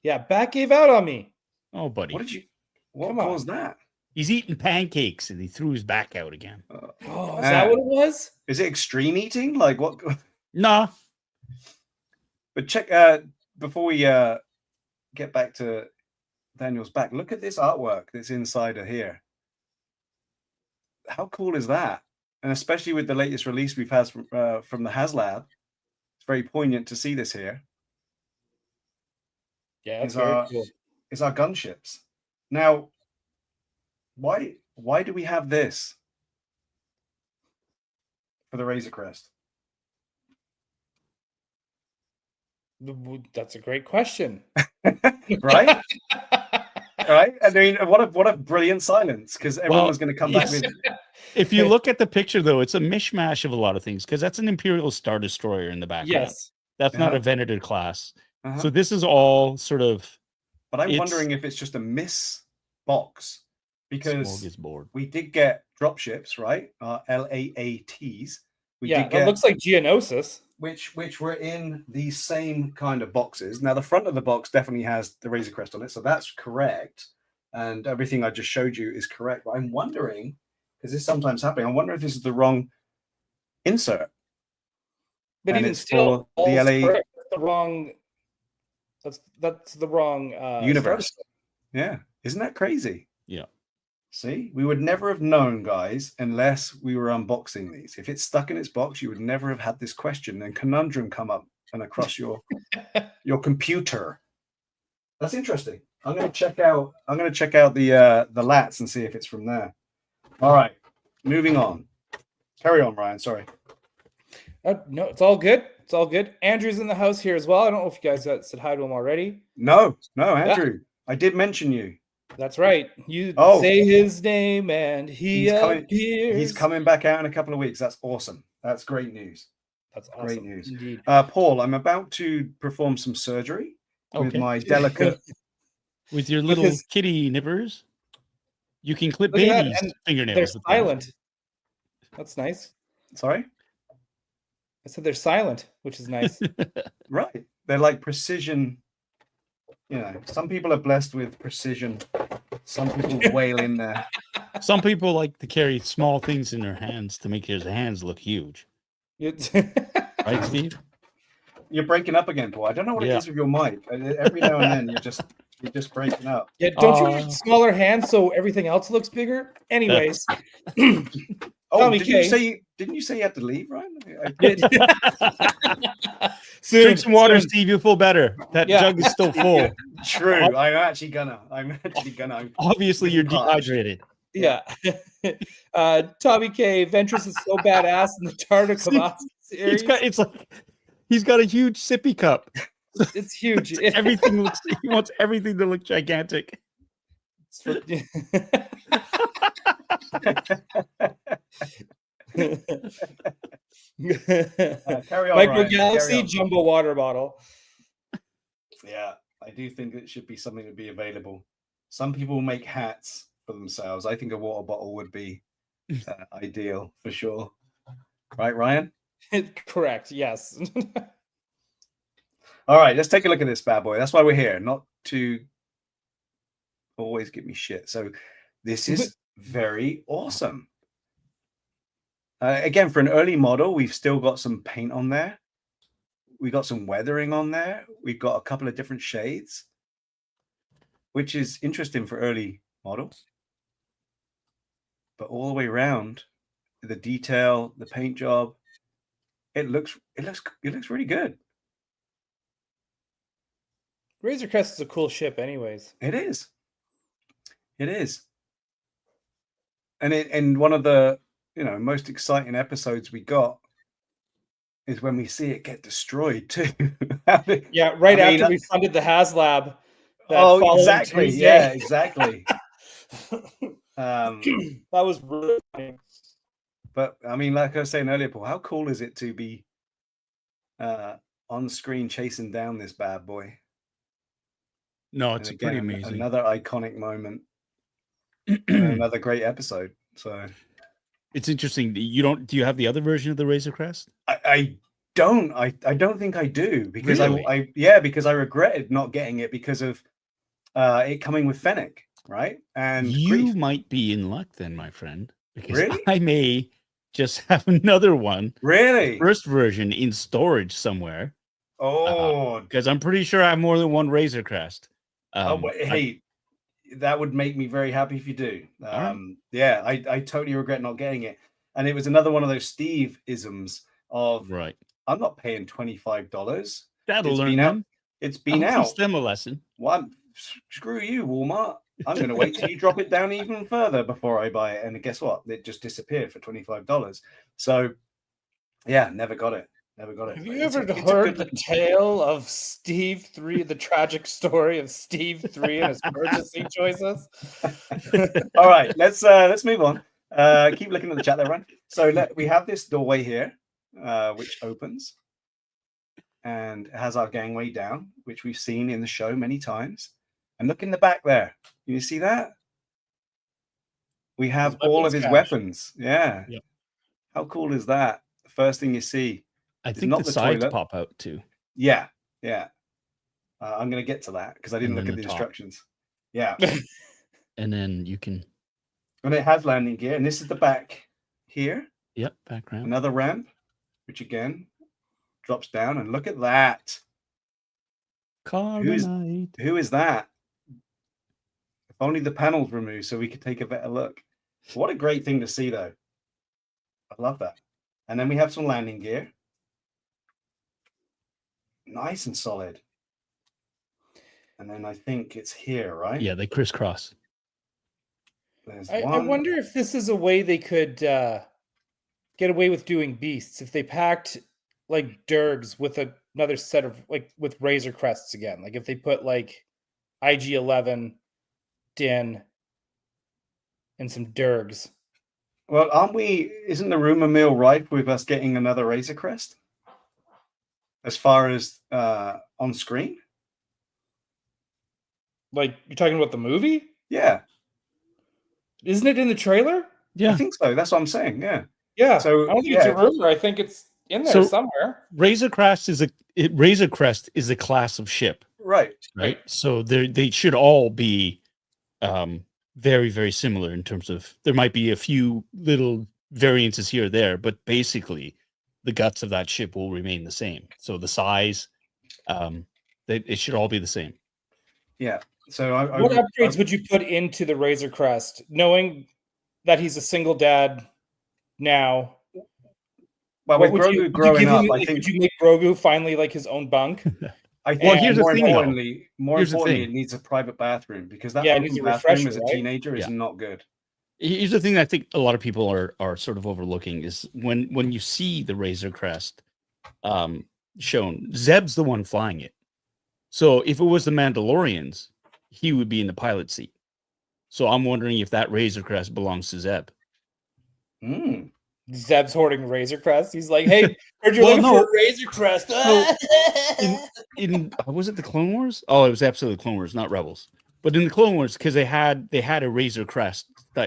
Yeah, back gave out on me. Oh, buddy. What caused that? He's eating pancakes and he threw his back out again. Is that what it was? Is it extreme eating? Like what? Nah. But check, before we get back to Daniel's back, look at this artwork that's inside of here. How cool is that? And especially with the latest release we've had from the HasLab, it's very poignant to see this here. Yeah, that's very cool. It's our gunships. Now, why do we have this for the Razor Crest? That's a great question. Right? Right? I mean, what a brilliant silence, because everyone's going to come back with... If you look at the picture, though, it's a mishmash of a lot of things, because that's an Imperial Star Destroyer in the background. Yes. That's not a Venator class. So this is all sort of... But I'm wondering if it's just a miss box, because we did get dropships, right? LAATs. It looks like Geonosis. Which were in these same kind of boxes. Now, the front of the box definitely has the Razor Crest on it, so that's correct. And everything I just showed you is correct. But I'm wondering, because this sometimes happening, I wonder if this is the wrong insert. But even still, the LA, the wrong. That's the wrong universe. Yeah, isn't that crazy? Yeah. See, we would never have known, guys, unless we were unboxing these. If it's stuck in its box, you would never have had this question and conundrum come up and across your computer. That's interesting. I'm going to check out the lats and see if it's from there. All right, moving on. Carry on, Ryan. Sorry. No, it's all good. It's all good. Andrew's in the house here as well. I don't know if you guys said hi to him already. No, Andrew. Yeah. I did mention you. That's right. You say his name and he appears. He's coming back out in a couple of weeks. That's awesome. That's great news. That's awesome. Great news. Indeed. Paul, I'm about to perform some surgery with my delicate... with your little kitty nippers. You can clip babies' fingernails. They're silent. That's nice. Sorry? I said they're silent, which is nice. Right. They're like precision... You know, some people are blessed with precision. Some people wail in there. Some people like to carry small things in their hands to make their hands look huge. Right, Steve? You're breaking up again, Paul. I don't know what it is with your mic. Every now and then you're just breaking up. Yeah, don't you have smaller hands so everything else looks bigger? Anyways. Didn't you say you had to leave, Ryan? Drink some water, Steve. You'll feel better. That jug is still full. True. I'm actually gonna. Obviously, you're dehydrated. Yeah. Tommy K. Ventress is so badass in the Tartakovsky series. It's like He's got a huge sippy cup. It's huge. Everything looks. He wants everything to look gigantic. Carry on, Micro Ryan. Galaxy Carry on. jumbo water bottle. Yeah, I do think it should be something to be available. Some people make hats for themselves. I think a water bottle would be ideal for sure. Right, Ryan? Correct. Yes. All right, let's take a look at this bad boy. That's why we're here, not to always give me shit. So this is very awesome. Again, for an early model, we've still got some paint on there. We got some weathering on there. We've got a couple of different shades, which is interesting for early models. But all the way around, the detail, the paint job, it looks really good. Razor Crest is a cool ship, anyways. It is. It is. And one of the most exciting episodes we got is when we see it get destroyed too. Yeah, right after we funded the HasLab. Oh, exactly. Yeah, exactly. That was really funny. But I mean, like I was saying earlier, Paul, how cool is it to be on screen chasing down this bad boy? No, it's pretty amazing. Another iconic moment. Another great episode. So it's interesting. Do you have the other version of the Razor Crest? I don't. I don't think I do because really? because I regretted not getting it because of it coming with Fennec, right? And you might be in luck then, my friend, because really? I may just have another one. Really? First version in storage somewhere. Oh, because I'm pretty sure I have more than one Razor Crest. Hey, that would make me very happy if you do. Yeah, I totally regret not getting it. And it was another one of those Steve-isms of, right, I'm not paying $25. That'll learn them. It's been out. Teach them a lesson. Well, screw you, Walmart. I'm going to wait till you drop it down even further before I buy it. And guess what? It just disappeared for $25. So, yeah, never got it. Never got it. Have you ever heard the tale of Steve 3, the tragic story of Steve 3 and his purchasing choices? All right, let's move on. Keep looking at the chat there, Ryan. So we have this doorway here, which opens and it has our gangway down, which we've seen in the show many times. And look in the back there. Can you see that? We have all of his weapons. Yeah. Yep. How cool is that? The first thing you see. I think the sides pop out too. Yeah. Yeah. I'm going to get to that because I didn't look at the instructions. Yeah. And then you can. And it has landing gear. And this is the back here. Yep. Back ramp. Another ramp, which again drops down. And look at that. Who is that? If only the panels removed so we could take a better look. What a great thing to see, though. I love that. And then we have some landing gear. Nice and solid. And then I think it's here, right? Yeah, they crisscross. I wonder if this is a way they could get away with doing beasts. If they packed like Durgs with another set of with Razor Crests again. Like if they put like IG-11, Din, and some Durgs. Well, isn't the rumor mill rife with us getting another Razor Crest? As far as on screen? Like, you're talking about the movie? Yeah. Isn't it in the trailer? Yeah. I think so. That's what I'm saying. Yeah. Yeah. So I don't think it's a rumor. I think it's in there somewhere. Razor Crest is a class of ship. Right. So they should all be very, very similar in terms of, there might be a few little variances here or there, but basically the guts of that ship will remain the same. So the size, it should all be the same. Yeah. So what upgrades would you put into the Razor Crest, knowing that he's a single dad now? Well, with Grogu growing up, I think, would you make Grogu finally like his own bunk? I think more importantly, it needs a private bathroom because that bathroom as a teenager is not good. Here's the thing I think a lot of people are sort of overlooking is when you see the Razor Crest, shown, Zeb's the one flying it. So if it was the Mandalorians, he would be in the pilot seat. So I'm wondering if that Razor Crest belongs to Zeb. Zeb's hoarding Razor Crest. He's like, "Hey, heard you're looking for a Razor Crest." in was it the Clone Wars? Oh, it was absolutely Clone Wars, not Rebels. But in the Clone Wars, because they had a Razor Crest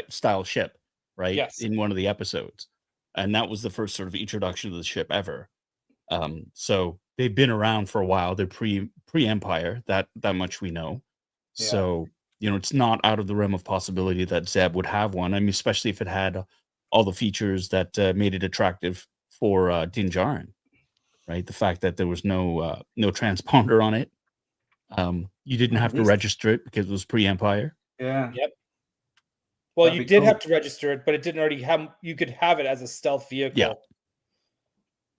style ship, right? Yes. In one of the episodes, and that was the first sort of introduction to the ship ever. So they've been around for a while. They're pre-Empire. That much we know. Yeah. So it's not out of the realm of possibility that Zeb would have one. I mean, especially if it had all the features that made it attractive for Din Djarin, right? The fact that there was no transponder on it. You didn't have to register it because it was pre-Empire. Yeah. Yep. Well, you did have to register it, but it didn't already have. You could have it as a stealth vehicle.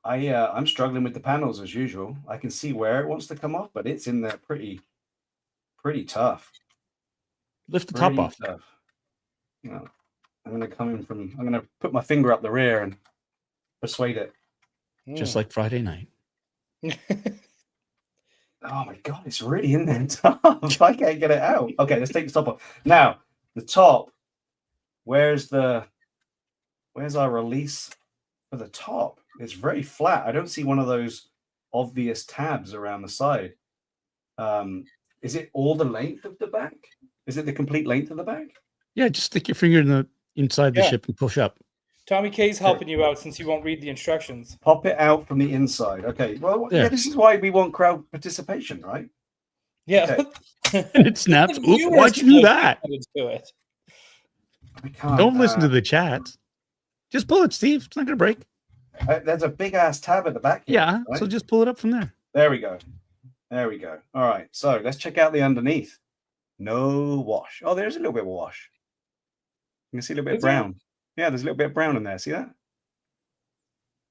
Yeah. I'm struggling with the panels as usual. I can see where it wants to come off, but it's in there pretty tough. Lift the top off. Tough. I'm gonna put my finger up the rear and persuade it. Just like Friday night. Oh my god, it's really in there tough. I can't get it out. Okay, let's take the top off. Now, the top. Where's our release for the top? It's very flat. I don't see one of those obvious tabs around the side. Is it all the length of the back? Is it the complete length of the back? Yeah, just stick your finger inside the ship and push up. Tommy K's helping you out since you won't read the instructions. Pop it out from the inside. Okay. Well, yeah, this is why we want crowd participation, right? Yeah. Okay. And it snaps. Why'd you do that? Don't listen to the chat. Just pull it, Steve. It's not going to break. There's a big ass tab at the back here, yeah, right? So just pull it up from there. There we go. All right, so let's check out the underneath. No wash. Oh, there's a little bit of wash. You can see a little bit of brown. Yeah, there's a little bit of brown in there. See that?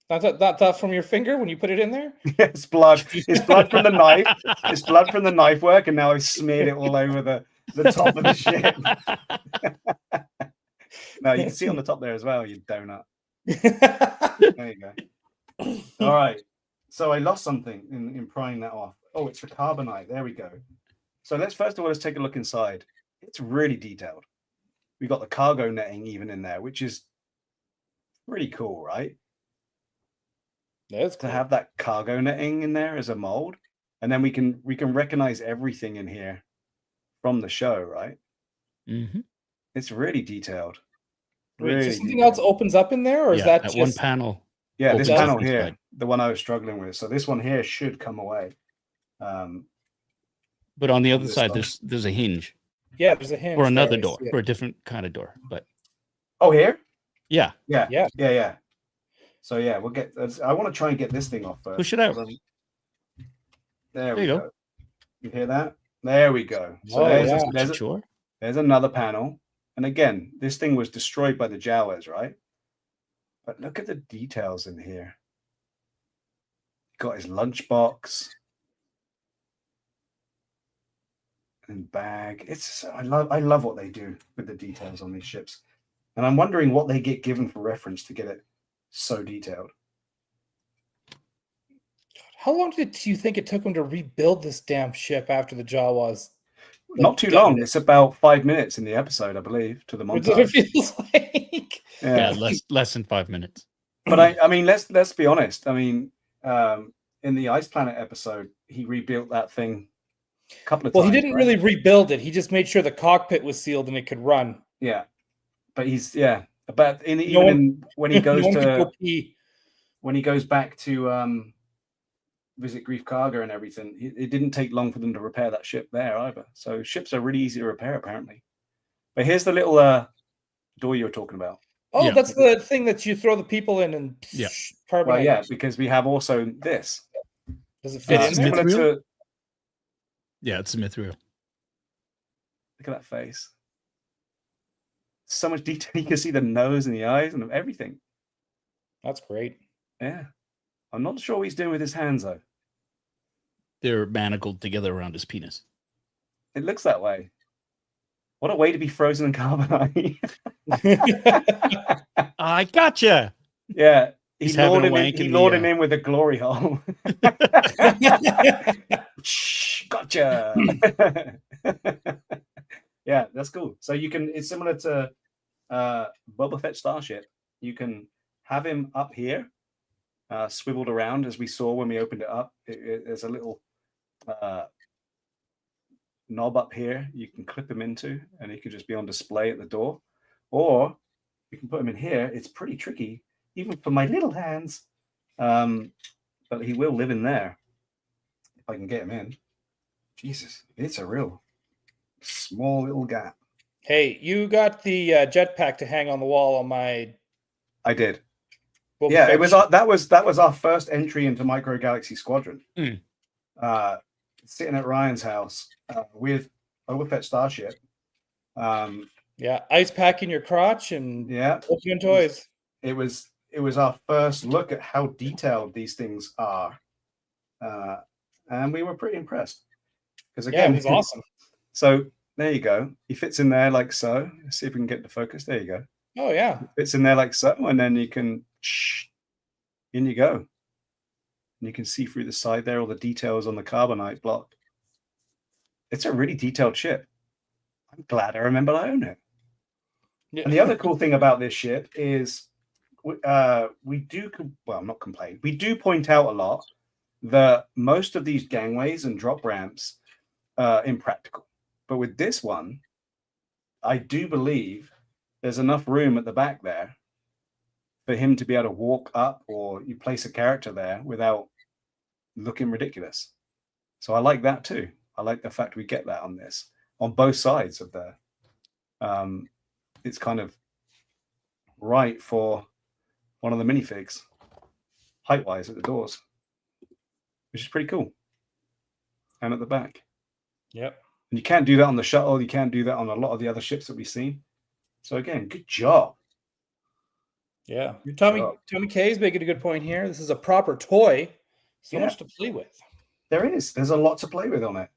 That from your finger when you put it in there? Yeah, it's blood. It's blood from the knife. It's blood from the knife work, and now I've smeared it all over the top of the ship. No, you can see on the top there as well, you donut. There you go. All right. So I lost something in prying that off. Oh, it's for carbonite. There we go. So let's take a look inside. It's really detailed. We've got the cargo netting even in there, which is pretty cool, right? That's cool. To have that cargo netting in there as a mold, and then we can recognize everything in here from the show, right? Mm-hmm. It's really detailed. Wait, so something else opens up in there, or is that just one panel? Yeah, this panel here, the one I was struggling with. So this one here should come away. But on the other side, there's a hinge. Yeah, there's a hinge. Or another door, or a different kind of door. But here? Yeah. So yeah, we'll get. I want to try and get this thing off first. Push it out. There we go. You hear that? There we go. So there's another panel. And again, this thing was destroyed by the Jawas, right? But look at the details in here. Got his lunchbox and bag. I love what they do with the details on these ships. And I'm wondering what they get given for reference to get it so detailed. How long did you think it took them to rebuild this damn ship after the Jawas? Not too long. It's about 5 minutes in the episode, I believe, to the montage. It feels like. Yeah, less than 5 minutes. But I mean, let's be honest. I mean, in the Ice Planet episode, he rebuilt that thing a couple of times. Well, he didn't really rebuild it. He just made sure the cockpit was sealed and it could run. Yeah, but But when he goes back to visit Grief Karga and everything, it didn't take long for them to repair that ship there either. So ships are really easy to repair, apparently. But here's the little door you were talking about. Oh, that's the thing that you throw the people in and carbonite. Well, yeah, because we have also this. Does it fit in there? Yeah, it's a mithril. Look at that face. So much detail. You can see the nose and the eyes and everything. That's great. Yeah. I'm not sure what he's doing with his hands, though. They're manacled together around his penis. It looks that way. What a way to be frozen in carbonite. I gotcha. Yeah. He lured him in with a glory hole. Gotcha. Yeah, that's cool. So you can, it's similar to Boba Fett Starship. You can have him up here, swiveled around, as we saw when we opened it up. There's a little knob up here you can clip him into, and he could just be on display at the door. Or you can put him in here. It's pretty tricky, even for my little hands. But he will live in there if I can get him in. Jesus, it's a real small little gap. Hey, you got the jetpack to hang on the wall on my. I did. Yeah, it was that was our first entry into Micro Galaxy Squadron. Sitting at Ryan's house with Boba Fett Starship. Yeah, ice pack in your crotch and open toys. It was our first look at how detailed these things are, and we were pretty impressed. Because again, it was awesome. So there you go. He fits in there like so. Let's see if we can get the focus. There you go. Oh yeah, fits in there like so, and then you can. In you go. And you can see through the side there all the details on the carbonite block. It's a really detailed ship. I'm glad I remember I own it. Yeah. And the other cool thing about this ship is we do, well, not complain. We do point out a lot that most of these gangways and drop ramps are impractical. But with this one, I do believe there's enough room at the back there for him to be able to walk up, or you place a character there without looking ridiculous. So I like that too. I like the fact we get that on this, on both sides of the, it's kind of right for one of the minifigs, height-wise at the doors, which is pretty cool. And at the back. Yep. And you can't do that on the shuttle. You can't do that on a lot of the other ships that we've seen. So again, good job. Yeah, Tommy K's making a good point here. This is a proper toy. So much to play with. There is. There's a lot to play with on it.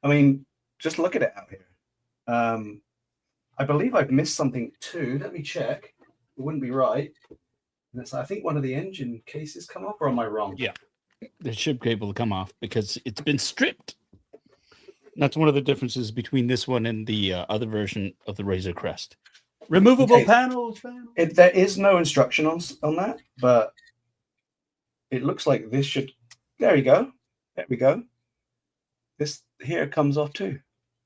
I mean, just look at it out here. I believe I've missed something too. Let me check. It wouldn't be right. I think one of the engine cases come off, or am I wrong? Yeah, the ship cable will come off because it's been stripped. That's one of the differences between this one and the other version of the Razor Crest. Removable panels. There is no instruction on that, but it looks like this should. There we go. There we go. This here comes off too.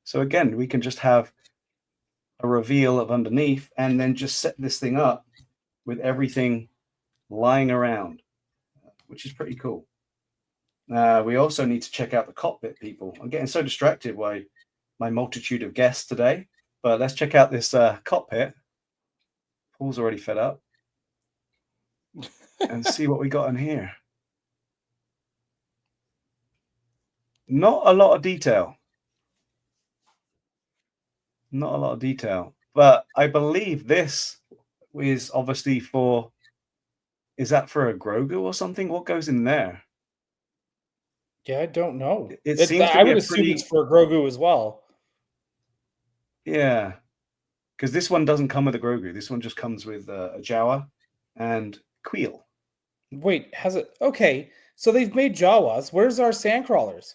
So again, we can just have a reveal of underneath, and then just set this thing up with everything lying around, which is pretty cool. We also need to check out the cockpit, people. I'm getting so distracted by my multitude of guests today. But let's check out this cockpit. Paul's already fed up. And see what we got in here. Not a lot of detail. Not a lot of detail. But I believe this is obviously for... Is that for a Grogu or something? What goes in there? Yeah, I don't know. It seems to be I would assume it's for a Grogu as well. Yeah, because this one doesn't come with a Grogu. This one just comes with a Jawa and Queel. Wait, has it? Okay, so they've made Jawas. Where's our sandcrawlers?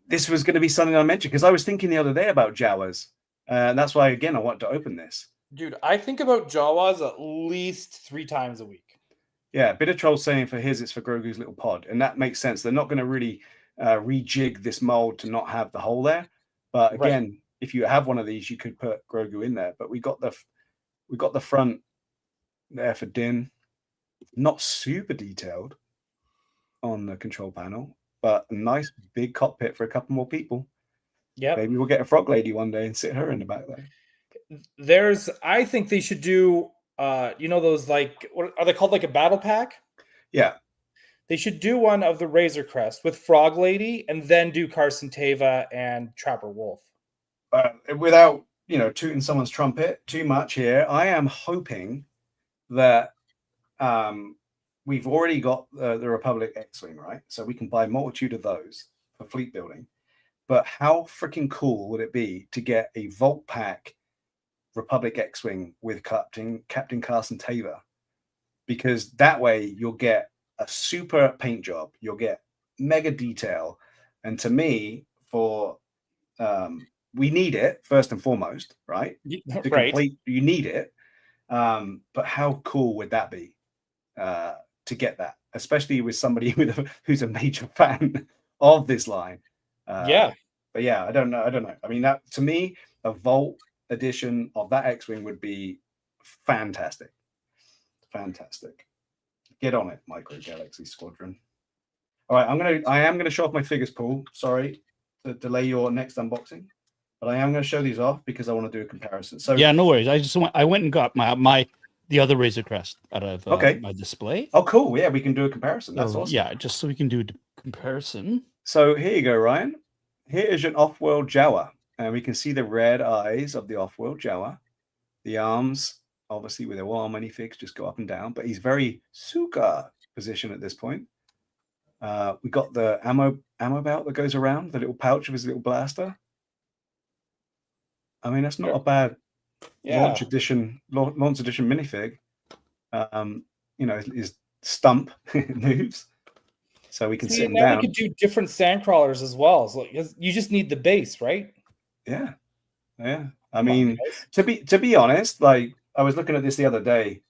This was going to be something I mentioned because I was thinking the other day about Jawas. And that's why, again, I wanted to open this. Dude, I think about Jawas at least 3 times a week. Yeah, Bit of Troll saying for his, it's for Grogu's little pod. And that makes sense. They're not going to really rejig this mold to not have the hole there. But again... If you have one of these, you could put Grogu in there. But we got the front there for Din. Not super detailed on the control panel, but a nice big cockpit for a couple more people. Yeah, maybe we'll get a frog lady one day and sit her in the back there. I think they should do, those like, what are they called? Like a battle pack? Yeah. They should do one of the Razor Crest with Frog Lady, and then do Carson Teva and Trapper Wolf. Without tooting someone's trumpet too much here, I am hoping that we've already got the Republic X-Wing, right? So we can buy a multitude of those for fleet building. But how freaking cool would it be to get a Vault Pack Republic X-Wing with Captain Carson Teva? because that way you'll get a super paint job, you'll get mega detail, and to me, for we need it first and foremost, right? To complete, you need it. But how cool would that be to get that, especially with somebody who's a major fan of this line? But yeah, I don't know. I mean, that to me, a Vault edition of that X-Wing would be fantastic. Fantastic. Get on it, Micro Galaxy Squadron. All right, I am gonna show off my figures, Paul. Sorry to delay your next unboxing, but I am gonna show these off because I want to do a comparison. So yeah, no worries. I went and got the other Razor Crest out of my display. Oh, cool. Yeah, we can do a comparison. That's awesome. Yeah, just so we can do a comparison. So here you go, Ryan. Here is an off-world Jawa, and we can see the red eyes of the off-world Jawa. The arms, obviously, with the wall minifigs, just go up and down, but he's very Suka position at this point. We got the ammo belt that goes around, the little pouch of his little blaster. I mean, that's not a bad launch edition minifig. His stump moves, so we can sit him down. We could do different sandcrawlers as well. So you just need the base, right? Yeah. I mean, to be honest, like I was looking at this the other day.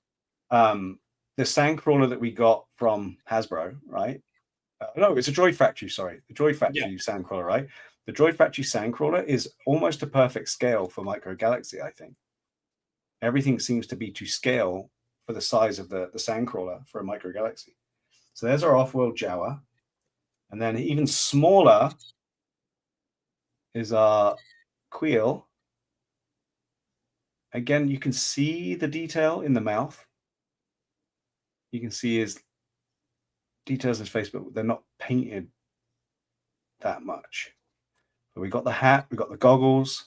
The sandcrawler that we got from Hasbro, right? No, it's a Droid Factory. Sorry, the Droid Factory sandcrawler, right? The Droid Factory sandcrawler is almost a perfect scale for Micro Galaxy, I think. Everything seems to be to scale for the size of the sandcrawler for a Micro Galaxy. So there's our off-world Jawa. And then even smaller is our Queel. Again, you can see the detail in the mouth. You can see his details in his face, but they're not painted that much. But we got the hat, we got the goggles,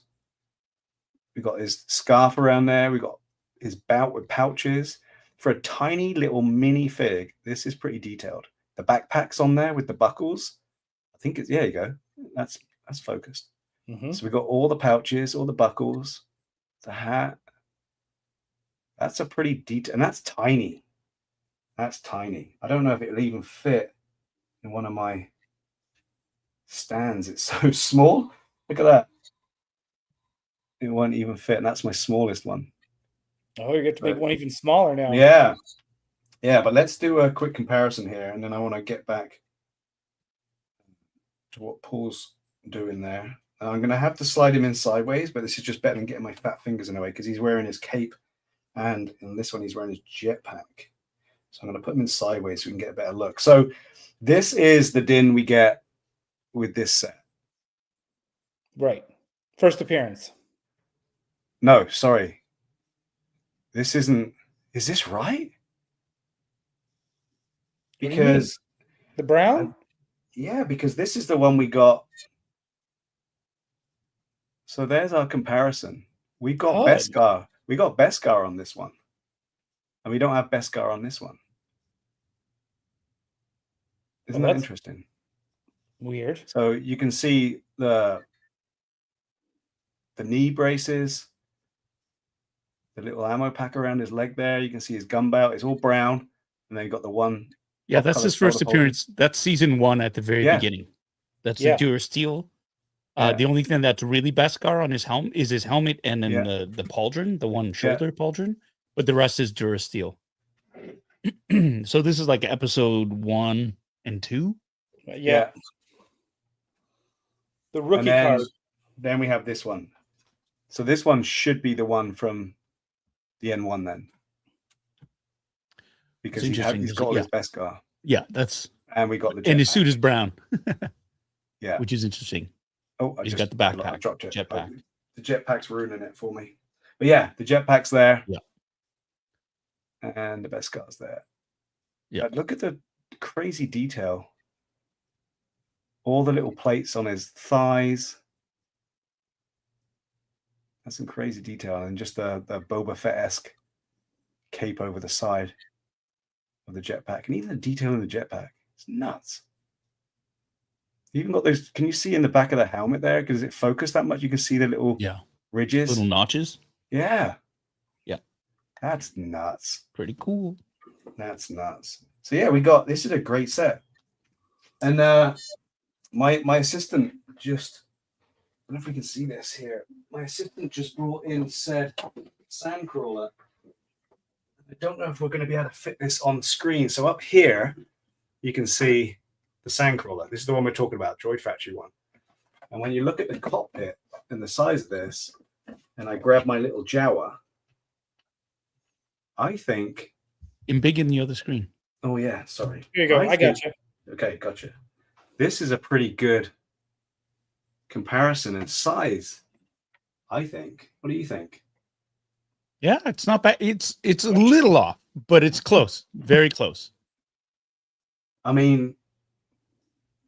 we got his scarf around there, we got his belt with pouches. For a tiny little mini fig, this is pretty detailed. The backpack's on there with the buckles. I think it's, there you go. That's focused. So we got all the pouches, all the buckles, the hat. That's a pretty detail, and that's tiny. That's tiny. I don't know if it'll even fit in one of my stands. It's so small. Look at that. It won't even fit, and that's my smallest one. Oh, you get to make one even smaller now. Yeah. But let's do a quick comparison here, and then I want to get back to what Paul's doing there. I'm going to have to slide him in sideways, but this is just better than getting my fat fingers in the way because he's wearing his cape, and in this one he's wearing his jetpack. So I'm going to put him in sideways so we can get a better look. So this is the din we get with this set. Right. First appearance. No, sorry. This isn't. Is this right? Because the brown? Yeah, because this is the one we got. So there's our comparison. We got Beskar. We got Beskar on this one. And we don't have Beskar on this one. Isn't that interesting? Weird. So you can see the knee braces, the little ammo pack around his leg there. You can see his gun belt. It's all brown. And then you got the one. Yeah, that's his first appearance. That's season 1 at the very beginning. That's the Durasteel. The only thing that's really Beskar on his helmet is his helmet and then the pauldron, the one shoulder pauldron. But the rest is Durasteel. So this is like episode 1 and 2. Yeah. The rookie card. Then we have this one. So this one should be the one from the N1 then. Because he's got all his Beskar. Yeah, that's... And we got the jetpack. And his suit is brown. Yeah. Which is interesting. Oh, he's got the backpack. I dropped it. Jetpack. The jetpack's ruining it for me. But yeah, the jetpack's there. Yeah. And the Beskar's there. Yeah. But look at the crazy detail. All the little plates on his thighs. That's some crazy detail. And just the Boba Fett-esque cape over the side of the jetpack. And even the detail in the jetpack. It's nuts. You even got those. Can you see in the back of the helmet there? Because it focused that much. You can see the little ridges. Little notches. Yeah. Yeah. That's nuts. Pretty cool. That's nuts. So yeah, this is a great set. And my assistant just, I don't know if we can see this here. My assistant just brought in said sandcrawler. I don't know if we're going to be able to fit this on screen. So up here, you can see the sandcrawler. This is the one we're talking about, Droid Factory one. And when you look at the cockpit and the size of this, and I grab my little Jawa, I think... In big in the other screen. Oh, yeah, sorry. Here you go. I got you. Okay, gotcha. This is a pretty good comparison in size, I think. What do you think? Yeah, it's not bad. It's a little off, but it's close. Very close. I mean,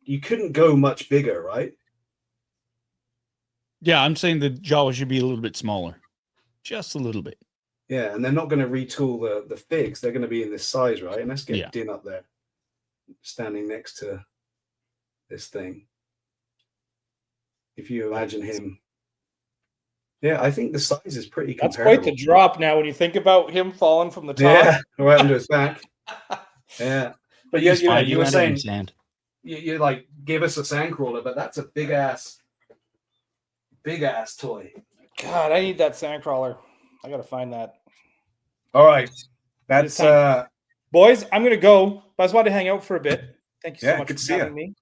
you couldn't go much bigger, right? Yeah, I'm saying the Jawa should be a little bit smaller. Just a little bit. Yeah, and they're not going to retool the figs. They're going to be in this size, right? And let's get Din up there, standing next to this thing. If you imagine him. Yeah, I think the size is pretty comparable. That's quite the drop now when you think about him falling from the top. Yeah, right under his back. Yeah. But you were saying, you like, give us a sandcrawler, but that's a big ass toy. God, I need that sandcrawler. I got to find that. All right. That's boys, I'm going to go. But I just wanted to hang out for a bit. Thank you so much for having me.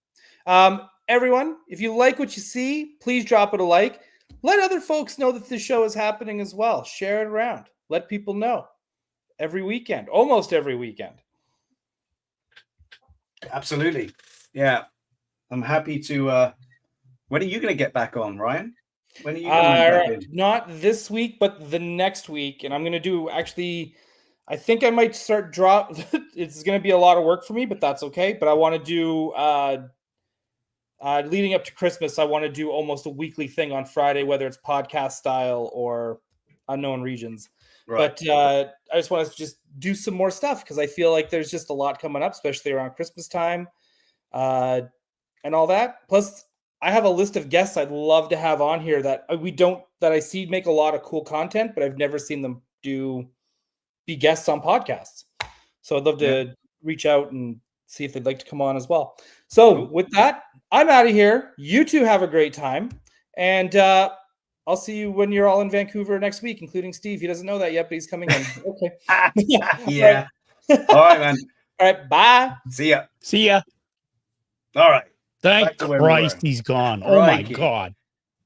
Everyone, if you like what you see, please drop it a like. Let other folks know that this show is happening as well. Share it around. Let people know. Every weekend, almost every weekend. Absolutely. Yeah. I'm happy to when are you going to get back on, Ryan? When are you going to not this week, but the next week. And I'm going to do, actually, I think I might start drop. It's going to be a lot of work for me, but that's okay. But I want to do, leading up to Christmas, I want to do almost a weekly thing on Friday, whether it's podcast style or unknown regions. Right. But I just want to just do some more stuff because I feel like there's just a lot coming up, especially around Christmas time and all that. Plus, I have a list of guests I'd love to have on here that I see make a lot of cool content, but I've never seen them be guests on podcasts. So I'd love to reach out and see if they'd like to come on as well. So with that, I'm out of here. You two have a great time. And I'll see you when you're all in Vancouver next week, including Steve. He doesn't know that yet, but he's coming in. Okay. Yeah. All right, man. All right. Bye. See ya. See ya. All right. Thank Christ he's gone. Oh, my God.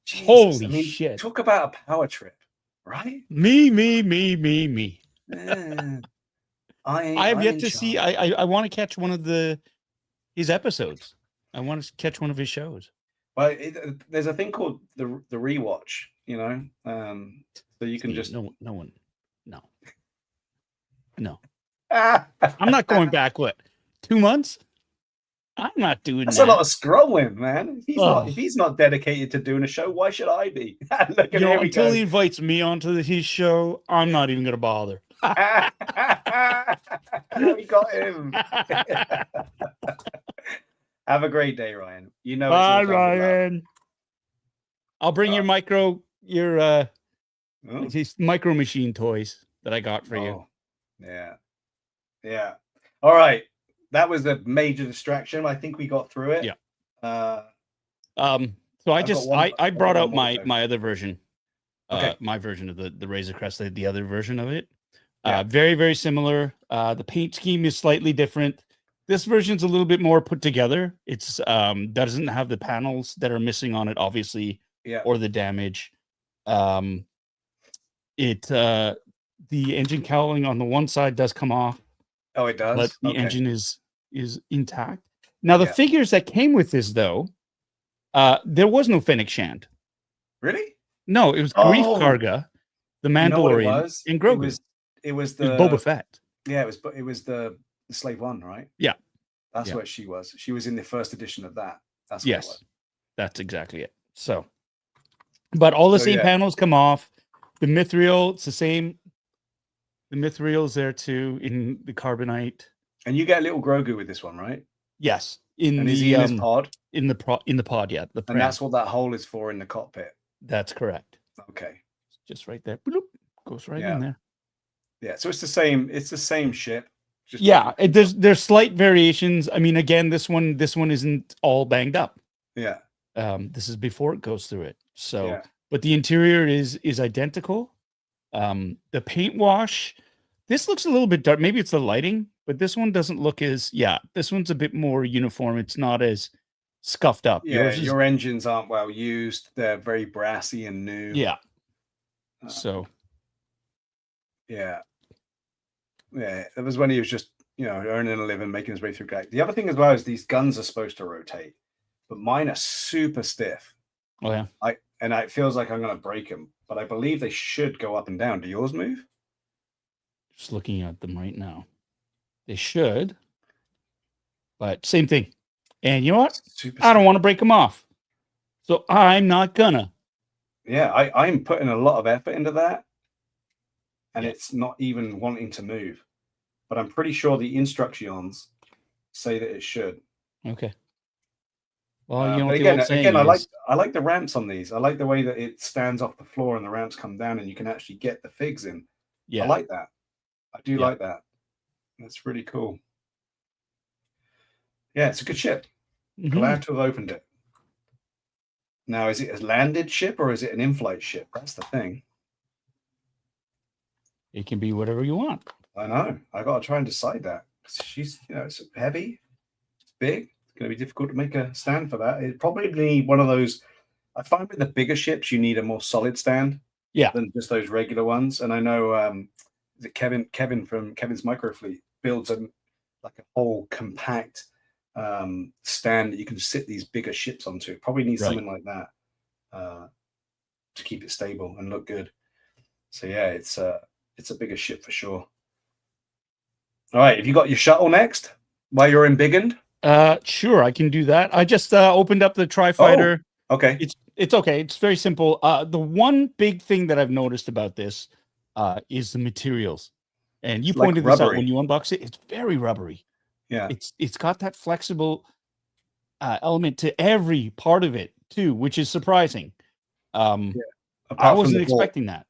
Jesus, Holy shit. Talk about a power trip, right? Me. I have yet to see. I want to catch one of his episodes. I want to catch one of his shows. Well, there's a thing called the rewatch, so you can just no. I'm not going back. What, 2 months? I'm not doing That's that. a lot of scrolling, man. If he's not dedicated to doing a show, why should I be? Until he invites me onto his show, I'm not even going to bother. We got him. Have a great day, Ryan. Bye, Ryan. I'll bring your these micro machine toys that I got for you. Yeah. All right. That was a major distraction. I think we got through it. Yeah. So I brought out my other version. My version of the Razor Crest, the other version of it. Very, very similar. The paint scheme is slightly different. This version's a little bit more put together. It's doesn't have the panels that are missing on it, obviously, or the damage. The engine cowling on the one side does come off. Oh, it does. But the engine is intact. Now the figures that came with this, though, there was no Fennec Shand. Really? No, it was Grief Karga, the Mandalorian, and Grogu. It was Boba Fett. Yeah, it was the Slave One, right? Yeah, that's what she was. She was in the first edition of that. That's what it was. That's exactly it. So, but all the same panels come off. The mithril, it's the same. The mithril's there too in the carbonite. And you get a little Grogu with this one, right? Yes. Is he in his pod? In the pod, yeah. And that's what that hole is for in the cockpit. That's correct. Okay. Just right there. Bloop, goes right in there. Yeah. So it's the same. It's the same ship. Just there's slight variations. I mean, again, this one isn't all banged up. Yeah. This is before it goes through it. So, Yeah. but the interior is identical. The paint wash, this looks a little bit dark. Maybe it's the lighting, but this one doesn't look as this one's a bit more uniform. It's not as scuffed up. Yeah, your engines aren't well used. They're very brassy and new. Yeah. So. Yeah. Yeah, it was when he was just, earning a living, making his way through. The other thing as well is these guns are supposed to rotate, but mine are super stiff. Oh yeah. It feels like I'm going to break them, but I believe they should go up and down. Do yours move? Just looking at them right now. They should, but same thing. And you know what? I don't want to break them off, so I'm not gonna. Yeah, I'm putting a lot of effort into that, and it's not even wanting to move. But I'm pretty sure the instructions say that it should. Okay. Well, but again, I like the ramps on these. I like the way that it stands off the floor and the ramps come down, and you can actually get the figs in. Yeah, I like that. I do like that. That's really cool. Yeah, it's a good ship. Glad to have opened it. Now, is it a landed ship or is it an in-flight ship? That's the thing. It can be whatever you want. I know. I got to try and decide that. She's, it's heavy, it's big. It's going to be difficult to make a stand for that. It probably need one of those. I find with the bigger ships, you need a more solid stand. Than just those regular ones. And I know that Kevin from Kevin's Microfleet builds a whole compact stand that you can sit these bigger ships onto. It probably needs something like that to keep it stable and look good. So yeah, it's a bigger ship for sure. All right, have you got your shuttle next while you're embiggened? Sure, I can do that. I just opened up the Tri-Fighter. Oh, okay. It's okay. It's very simple. The one big thing that I've noticed about this is the materials. And you pointed this out when you unbox it. It's very rubbery. Yeah. It's got that flexible element to every part of it too, which is surprising. I wasn't expecting that.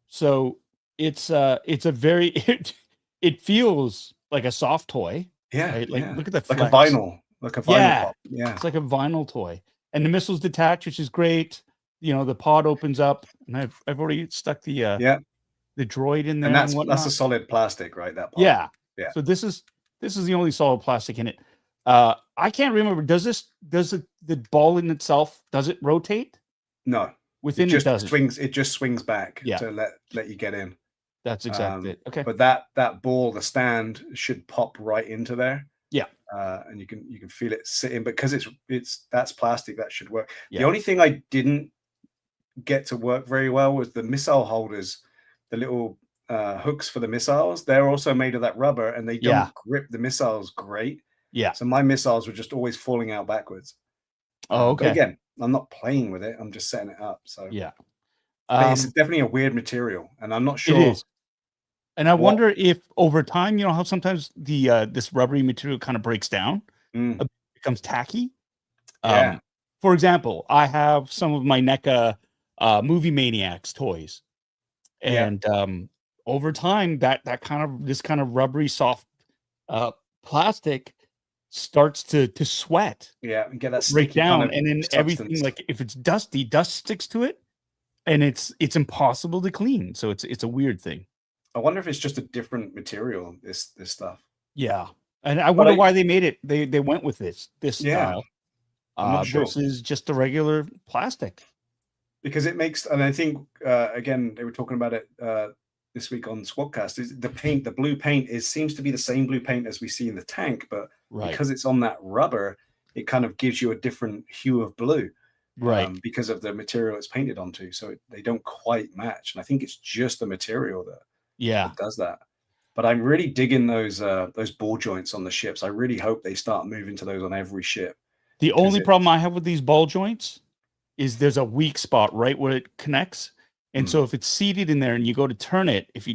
So it's a very it feels like a soft toy. Yeah. Right? Look at that. Like a vinyl. Like a vinyl pop. Yeah. It's like a vinyl toy. And the missiles detach, which is great. The pod opens up, and I've already stuck the droid in there. And that's a solid plastic, right? That pod. Yeah. Yeah. So this is the only solid plastic in it. I can't remember. Does the ball in itself, does it rotate? No. Within it doesn't. It just swings back to let you get in. That's exactly it. Okay. But that ball, the stand, should pop right into there. Yeah. And you can feel it sitting, because that's plastic, that should work. Yeah. The only thing I didn't get to work very well was the missile holders, the little hooks for the missiles. They're also made of that rubber, and they don't grip the missiles great. Yeah. So my missiles were just always falling out backwards. Oh, okay. But again, I'm not playing with it. I'm just setting it up. So yeah. It's definitely a weird material, and I'm not sure. It is. And I wonder if over time, how sometimes the this rubbery material kind of breaks down, becomes tacky. Yeah. For example, I have some of my NECA Movie Maniacs toys, and over time, this kind of rubbery soft plastic starts to sweat. Yeah, and get that break down, kind of and then substance. everything, like if it's dusty, dust sticks to it, and it's impossible to clean. So it's a weird thing. I wonder if it's just a different material, this stuff. Yeah. And I wonder why they made it. They went with this style versus just a regular plastic. Because it makes, and I think, again, they were talking about it this week on Squadcast, is the paint, the blue paint seems to be the same blue paint as we see in the tank, but because it's on that rubber, it kind of gives you a different hue of blue. Right. Because of the material it's painted onto. So they don't quite match. And I think it's just the material that does that. But I'm really digging those ball joints on the ships. I really hope they start moving to those on every ship. The only problem I have with these ball joints is there's a weak spot right where it connects. And so if it's seated in there and you go to turn it, if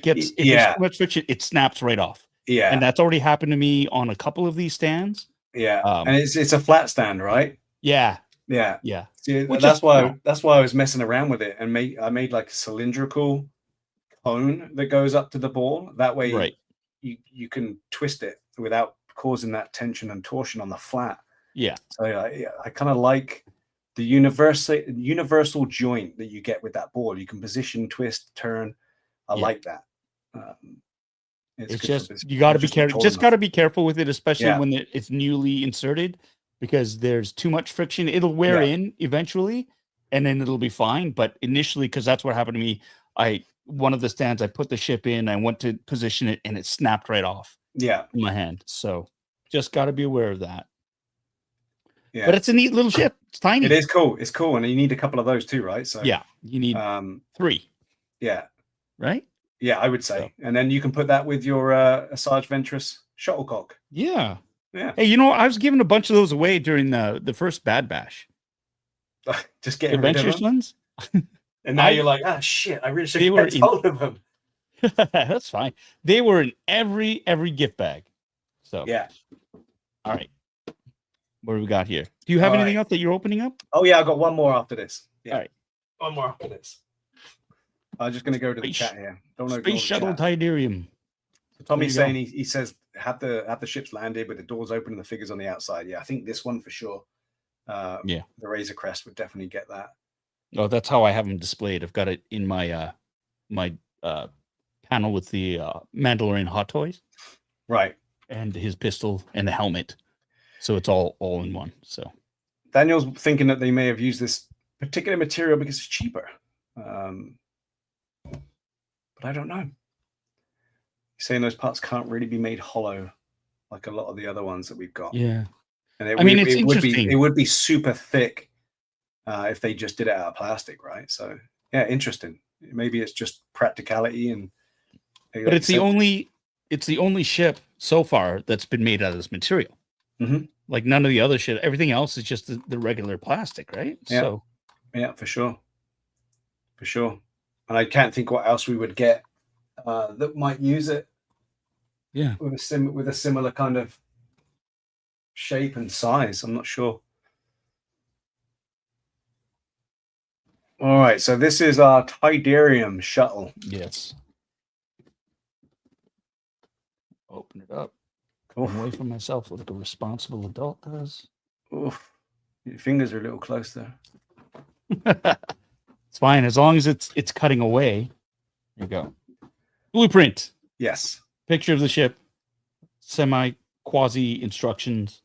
there's too much friction, it snaps right off. Yeah. And that's already happened to me on a couple of these stands. Yeah. And it's a flat stand, right? Yeah. Yeah. Yeah. See, that's why I was messing around with it, and I made like a cylindrical cone that goes up to the ball. That way you can twist it without causing that tension and torsion on the flat. Yeah. So I kind of like the universal joint that you get with that board. You can position, twist, turn. I like that. It's just you got to be careful. Just got to be careful with it, especially when it's newly inserted, because there's too much friction. It'll wear in eventually, and then it'll be fine. But initially, because that's what happened to me, one of the stands, I put the ship in, I went to position it, and it snapped right off. Yeah, in my hand. So just got to be aware of that. Yeah, but it's a neat little ship. It's tiny. It is cool. It's cool, and you need a couple of those too, right? So yeah, you need 3. Yeah. Right. Yeah, I would say. So. And then you can put that with your Asajj Ventress shuttlecock. Yeah. Yeah. Hey, I was giving a bunch of those away during the first Bad Bash. Just getting Adventures ones. And now you're like, shit, I really should get hold of them. That's fine. They were in every gift bag. So yeah. All right. What do we got here? Do you have anything else that you're opening up? Oh yeah, I got one more after this. Yeah. All right. One more after this. I'm just going to go to the chat here. Space Shuttle Tidarium. So Tommy's saying he says have the ships landed with the doors open and the figures on the outside. Yeah, I think this one for sure. The Razor Crest would definitely get that. Oh, that's how I have them displayed. I've got it in my panel with the Mandalorian hot toys, right, and his pistol and the helmet. So it's all in one. So Daniel's thinking that they may have used this particular material because it's cheaper. But I don't know. He's saying those parts can't really be made hollow like a lot of the other ones that we've got. Yeah. And it would be super thick if they just did it out of plastic, right? So yeah, interesting. Maybe it's just practicality but like it's the only ship so far that's been made out of this material. Mm-hmm. Like none of the other shit. Everything else is just the regular plastic, right? Yeah. So yeah, for sure. For sure. And I can't think what else we would get that might use it. Yeah. With a similar kind of shape and size. I'm not sure. All right, so this is our Tidarium shuttle. Yes. Open it up. Go away from myself like a responsible adult does. Oof. Your fingers are a little close there. It's fine as long as it's cutting away. There you go. Blueprint. Yes. Picture of the ship. Quasi instructions.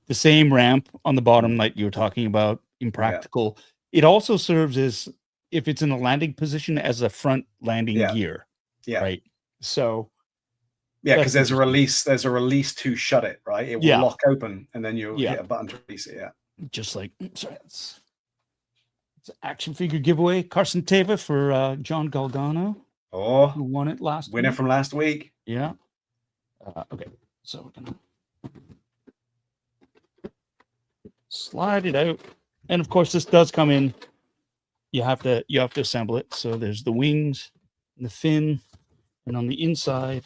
The same ramp on the bottom like you were talking about. Impractical. Yeah. It also serves as, if it's in a landing position, as a front landing gear. Yeah. Right. So. Yeah, because there's a release to shut it, right? It will lock open, and then you'll hit a button to release it. Yeah. Just like it's an action figure giveaway. Carson Teva for John Galgano. Oh, who won it last winner from last week. Yeah. Okay. So we're gonna slide it out. And of course, this does come in. You have to assemble it. So there's the wings and the fin, and on the inside.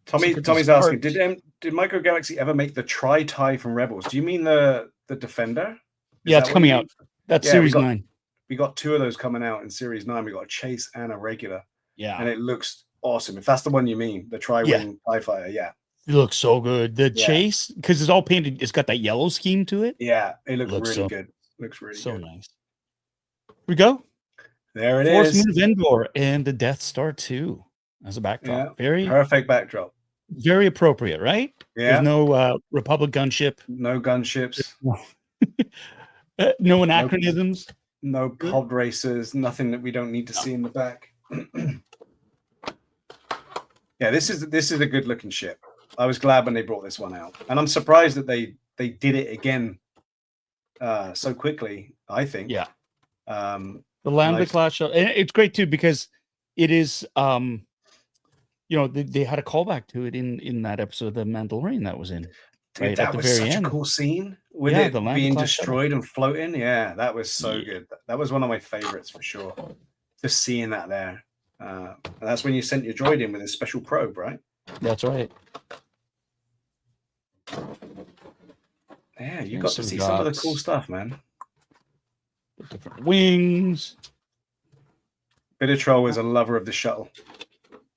Tommy's asking, did Micro Galaxy ever make the Tri-Tie from Rebels? Do you mean the Defender? Yeah, it's coming out. That's Series 9. We got 2 of those coming out in Series 9. We got a Chase and a regular. Yeah. And it looks awesome. If that's the one you mean, the Tri-Wing TIE Fighter, yeah. It looks so good. The Chase, because it's all painted, it's got that yellow scheme to it. Yeah, it looks really good. Looks really so good. Nice. Here we go. There it Force is. Move Endor and the Death Star 2 as a backdrop. Yeah, very perfect backdrop. Very appropriate, right? Yeah. There's no Republic gunship. No gunships. No anachronisms. No pod racers. Nothing that we don't need to see in the back. Yeah, this is a good looking ship. I was glad when they brought this one out, and I'm surprised that they did it again so quickly. I think. Yeah. The Lambda class shuttle. And it's great too because it is. They had a callback to it in that episode of The Mandalorian that was in. Right, that was such a cool scene with it being destroyed and floating. Yeah, that was so good. That was one of my favorites for sure. Just seeing that there. And that's when you sent your droid in with a special probe, right? That's right. Yeah, you got to see some of the cool stuff, man. The different wings. Bitter Troll is a lover of the shuttle.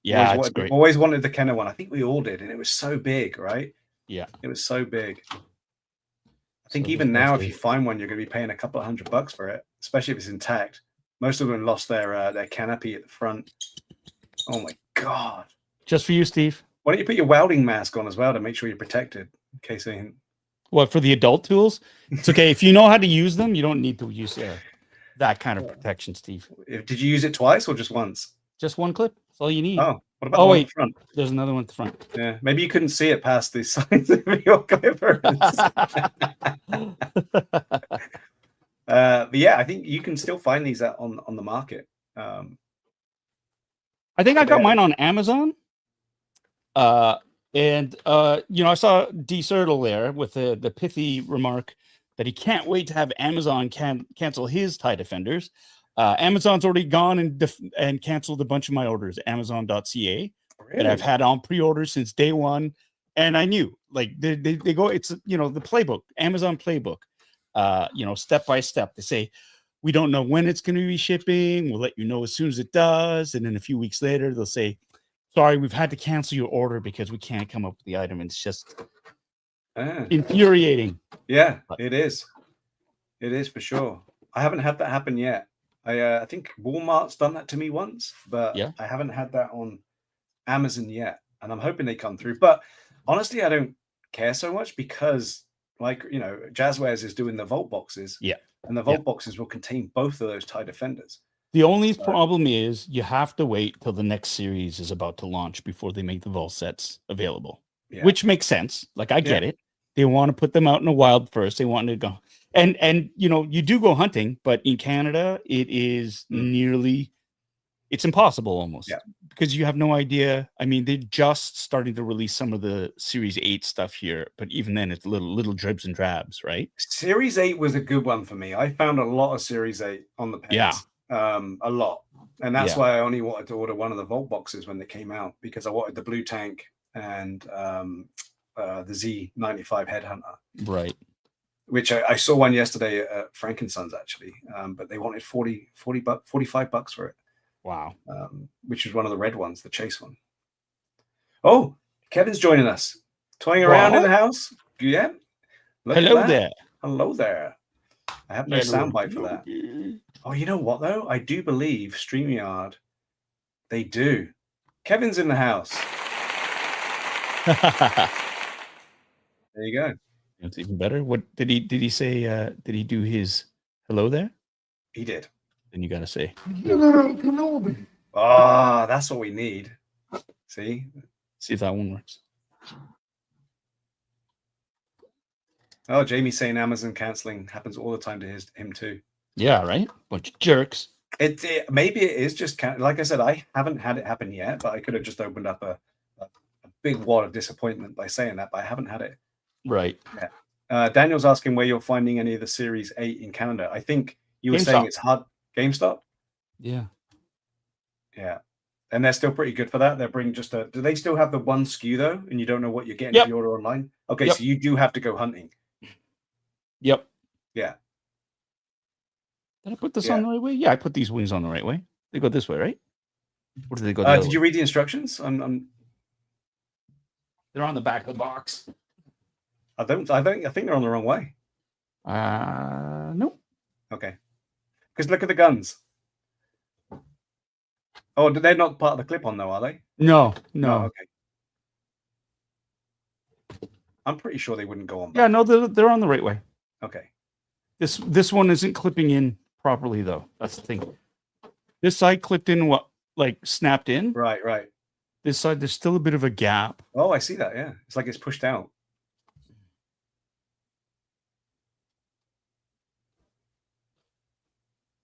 Yeah, it's great. Always wanted the Kenner one. I think we all did, and it was so big, right? Yeah, it was so big. I think even now, if you find one, you're going to be paying a couple of $100 for it, especially if it's intact. Most of them lost their canopy at the front. Oh my god! Just for you, Steve. Why don't you put your welding mask on as well to make sure you're protected in case anything? What, for the adult tools? It's okay if you know how to use them. You don't need to use that kind of protection, Steve. Did you use it twice or just once? Just one clip. That's all you need. Oh, what about the one at the front? There's another one at the front. Yeah, maybe you couldn't see it past the sides of your clippers. But yeah, I think you can still find these on the market. I think I got mine on Amazon. And I saw D Sertle there with the pithy remark that he can't wait to have Amazon cancel his TIE Defenders. Amazon's already gone and canceled a bunch of my orders. Amazon.ca that I've had on pre-order since day one, and I knew like they go. It's the playbook, Amazon playbook. Step by step. They say we don't know when it's going to be shipping. We'll let you know as soon as it does, and then a few weeks later they'll say, sorry, we've had to cancel your order because we can't come up with the item. It's just infuriating. Yeah, it is. It is for sure. I haven't had that happen yet. I think Walmart's done that to me once, but I haven't had that on Amazon yet. And I'm hoping they come through. But honestly, I don't care so much because, Jazzwares is doing the Vault boxes. Yeah. And the Vault boxes will contain both of those TIE Defenders. The only problem is you have to wait till the next series is about to launch before they make the Vault sets available, which makes sense. Like, I get it. They want to put them out in the wild first. They want to go. And you do go hunting, but in Canada, it is it's impossible almost because you have no idea. I mean, they're just starting to release some of the Series 8 stuff here, but even then it's little dribs and drabs, right? Series 8 was a good one for me. I found a lot of Series 8 on the page. Yeah. A lot. And that's why I only wanted to order one of the Vault boxes when they came out, because I wanted the Blue Tank and the Z95 Headhunter. Right. Which I saw one yesterday at Frankensons actually, but they wanted $45 for it. Wow. Which is one of the red ones, the chase one. Oh, Kevin's joining us, toying around in the house. Yeah. Hello there. Hello there. I have no soundbite for that. Oh, you know what though? I do believe StreamYard, they do. Kevin's in the house. There you go. That's even better. What did he say? Did he do his hello there? He did. Then you got to say, oh, that's what we need. See if that one works. Oh, Jamie's saying Amazon canceling happens all the time to him too. Yeah, right. Bunch of jerks. Maybe it is just like I said. I haven't had it happen yet, but I could have just opened up a big wad of disappointment by saying that. But I haven't had it. Right. Yeah. Daniel's asking where you're finding any of the Series 8 in Canada. I think you were saying it's hard. GameStop. Yeah. Yeah. And they're still pretty good for that. They're bringing just do they still have the one SKU though? And you don't know what you're getting if you order online? Okay, so you do have to go hunting. Yep. Yeah. Did I put this on the right way? Yeah, I put these wings on the right way. They go this way, right? Or do they go? Did you read the instructions? They're on the back of the box. I think they're on the wrong way. No. Okay. Because look at the guns. Oh, they're not part of the clip-on though, are they? No. Oh, okay. I'm pretty sure they wouldn't go on. Yeah, no, they're on the right way. Okay. This one isn't clipping in properly though. That's the thing. This side clipped in snapped in. Right. This side, there's still a bit of a gap. Oh, I see that. Yeah, it's like it's pushed out.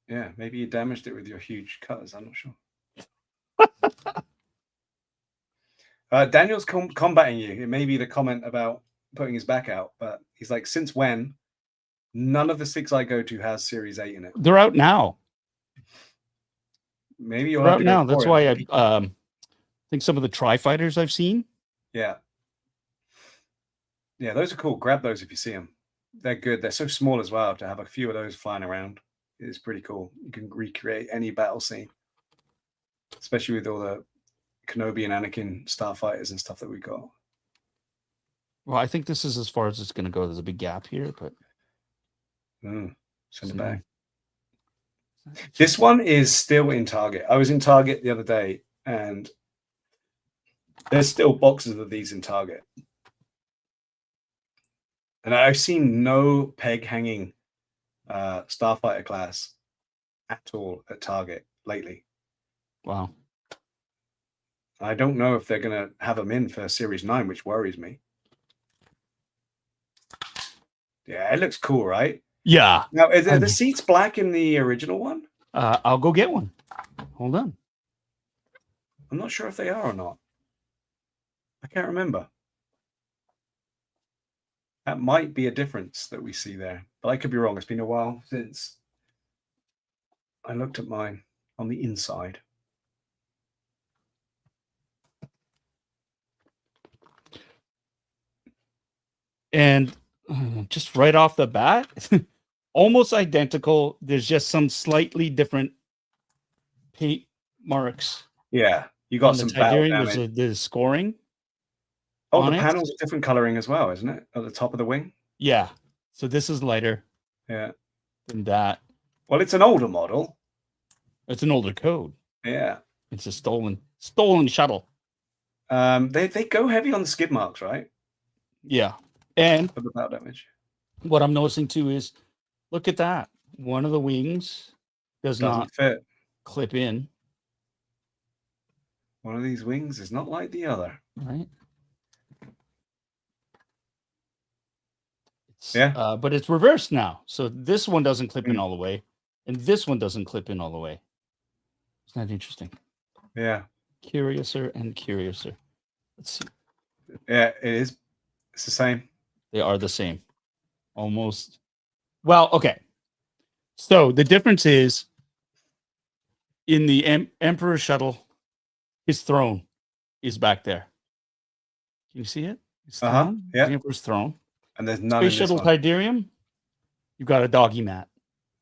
Yeah, maybe you damaged it with your huge cutters. I'm not sure. Daniel's combating you. It may be the comment about putting his back out, but he's like, since when? None of the 6 I go to has Series 8 in it. They're out now. Maybe you're out now. That's why I think some of the Tri-Fighters I've seen. Yeah. Yeah, those are cool. Grab those if you see them. They're good. They're so small as well. To have a few of those flying around is pretty cool. You can recreate any battle scene, especially with all the Kenobi and Anakin Starfighters and stuff that we got. Well, I think this is as far as it's going to go. There's a big gap here, but send it back. This one is still in Target. I was in Target the other day, and there's still boxes of these in Target. And I've seen no peg hanging Starfighter class at all at Target lately. Wow. I don't know if they're going to have them in for Series 9, which worries me. Yeah, it looks cool, right? Yeah. Now, are the seats black in the original one? I'll go get one. Hold on. I'm not sure if they are or not. I can't remember. That might be a difference that we see there, but I could be wrong. It's been a while since I looked at mine on the inside. And just right off the bat, almost identical. There's just some slightly different paint marks. Yeah, you got some battle damage. damage. There's scoring. Oh, the panel's a different coloring as well, isn't it? At the top of the wing. Yeah. So this is lighter. Yeah. Than that. Well, it's an older model. It's an older code. Yeah. It's a stolen shuttle. They go heavy on the skid marks, right? Yeah. And for the battle damage. What I'm noticing too is, look at that. One of the wings doesn't not fit. Clip in. One of these wings is not like the other. Right. Yeah. But it's reversed now. So this one doesn't clip in all the way, and this one doesn't clip in all the way. Isn't that interesting? Yeah. Curiouser and curiouser. Let's see. Yeah, it is. It's the same. They are the same. Almost. Well, okay. So the difference is in the Emperor shuttle, his throne is back there. Can you see it? Yeah. The Emperor's throne. And there's none Space Shuttle Tidarium, you've got a doggy mat.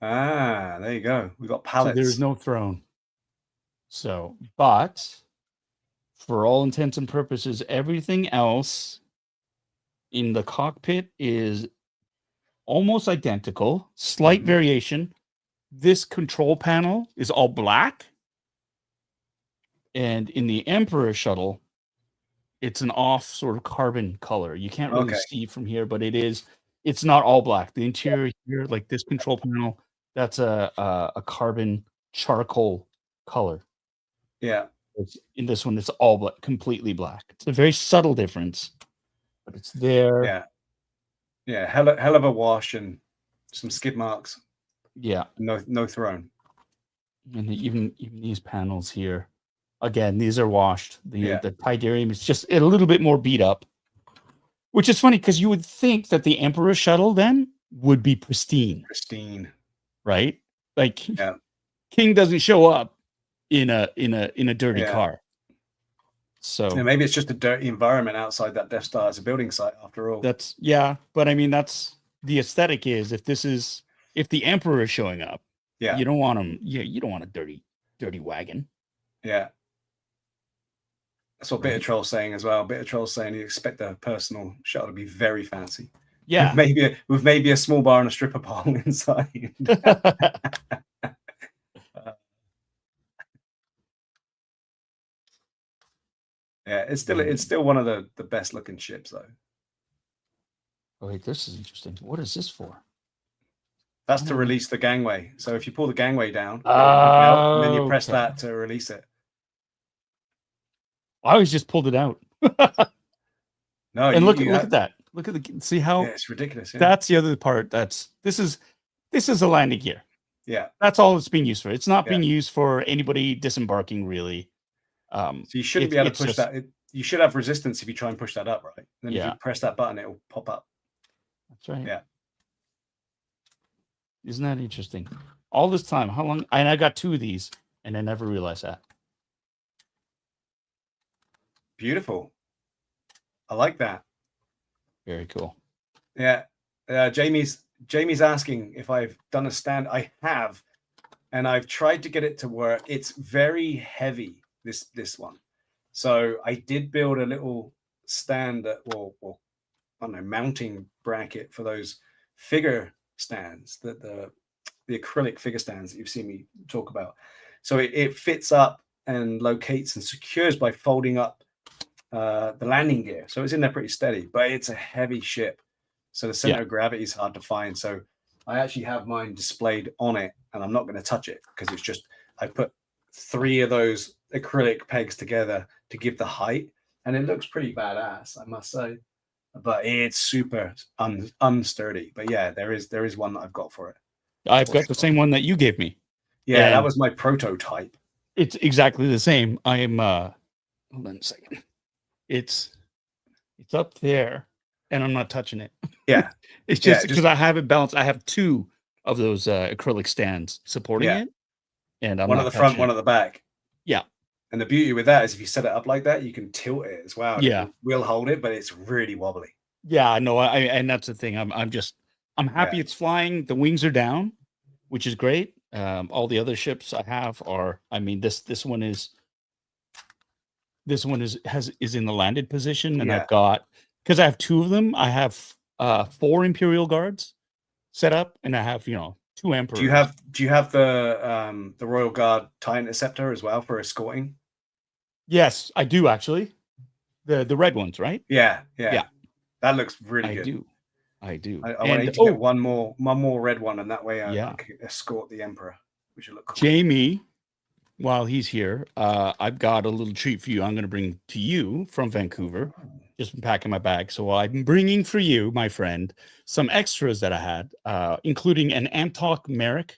Ah, there you go. We've got pallets. So there's no throne. So, but for all intents and purposes, everything else in the cockpit is almost identical. Slight variation. This control panel is all black. And in the Emperor shuttle, it's an off sort of carbon color. You can't really see from here, but it's not all black. The interior here, like this control panel, that's a carbon charcoal color. Yeah. In this one, it's all black, completely black. It's a very subtle difference, but it's there. Yeah. Yeah. Hell of a wash and some skid marks. Yeah. No throne. And even these panels here. Again, these are washed. The Tidarium is just a little bit more beat up, which is funny because you would think that the Emperor shuttle then would be pristine. Right? Like King doesn't show up in a dirty car. So maybe it's just a dirty environment outside that Death Star as a building site after all. But I mean that's the aesthetic is if the Emperor is showing up, you don't want him. Yeah, you don't want a dirty wagon. Yeah. That's what Bitter Troll's saying as well. Bitter Troll's saying you expect the personal shuttle to be very fancy. Yeah. With maybe a small bar and a stripper pole inside. Yeah, it's still one of the best looking ships though. Oh wait, this is interesting. What is this for? That's to release the gangway. So if you pull the gangway down, and then you press that to release it. I always just pulled it out. No, and look at that. Look at see how it's ridiculous. Yeah. That's the other part. This is a landing gear. Yeah, that's all it's being used for. It's not being used for anybody disembarking really. So you shouldn't be able to push that. You should have resistance if you try and push that up, right? Then if you press that button, it'll pop up. That's right. Yeah. Isn't that interesting? All this time, how long? And I got 2 of these, and I never realized that. Beautiful. I like that. Very cool. Yeah. Jamie's asking if I've done a stand. I have, and I've tried to get it to work. It's very heavy. This one. So I did build a little stand that will I don't know, mounting bracket for those figure stands, that the acrylic figure stands that you've seen me talk about. So it fits up and locates and secures by folding up the landing gear. So it's in there pretty steady, but it's a heavy ship. So the center of gravity is hard to find. So I actually have mine displayed on it, and I'm not going to touch it because it's just, I put 3 of those acrylic pegs together to give the height, and it looks pretty badass, I must say. But it's super unsturdy. But yeah, there is one that I've got for it. I've got the same one that you gave me. Yeah, that was my prototype. It's exactly the same. I'm hold on a second. It's up there, and I'm not touching it. Yeah. It's just because I have it balanced. I have 2 of those acrylic stands supporting it. And I'm one at the front, one at the back. Yeah. And the beauty with that is if you set it up like that, you can tilt it as well. Yeah. We'll hold it, but it's really wobbly. Yeah, no, and that's the thing. I'm happy it's flying. The wings are down, which is great. All the other ships I have are, I mean, this one is in the landed position, and I've got, because I have 2 of them, I have 4 Imperial Guards set up, and I have 2 Emperors. Do you have the Royal Guard TIE Interceptor as well for escorting? Yes, I do actually. The red ones, right? Yeah. That looks really good. I do. I want to get one more red one, and that way I can escort the Emperor, which will look cool. Jamie, while he's here, I've got a little treat for you. I'm going to bring to you from Vancouver. Just been packing my bag, so I'm bringing for you, my friend, some extras that I had, including an Amtok Merrick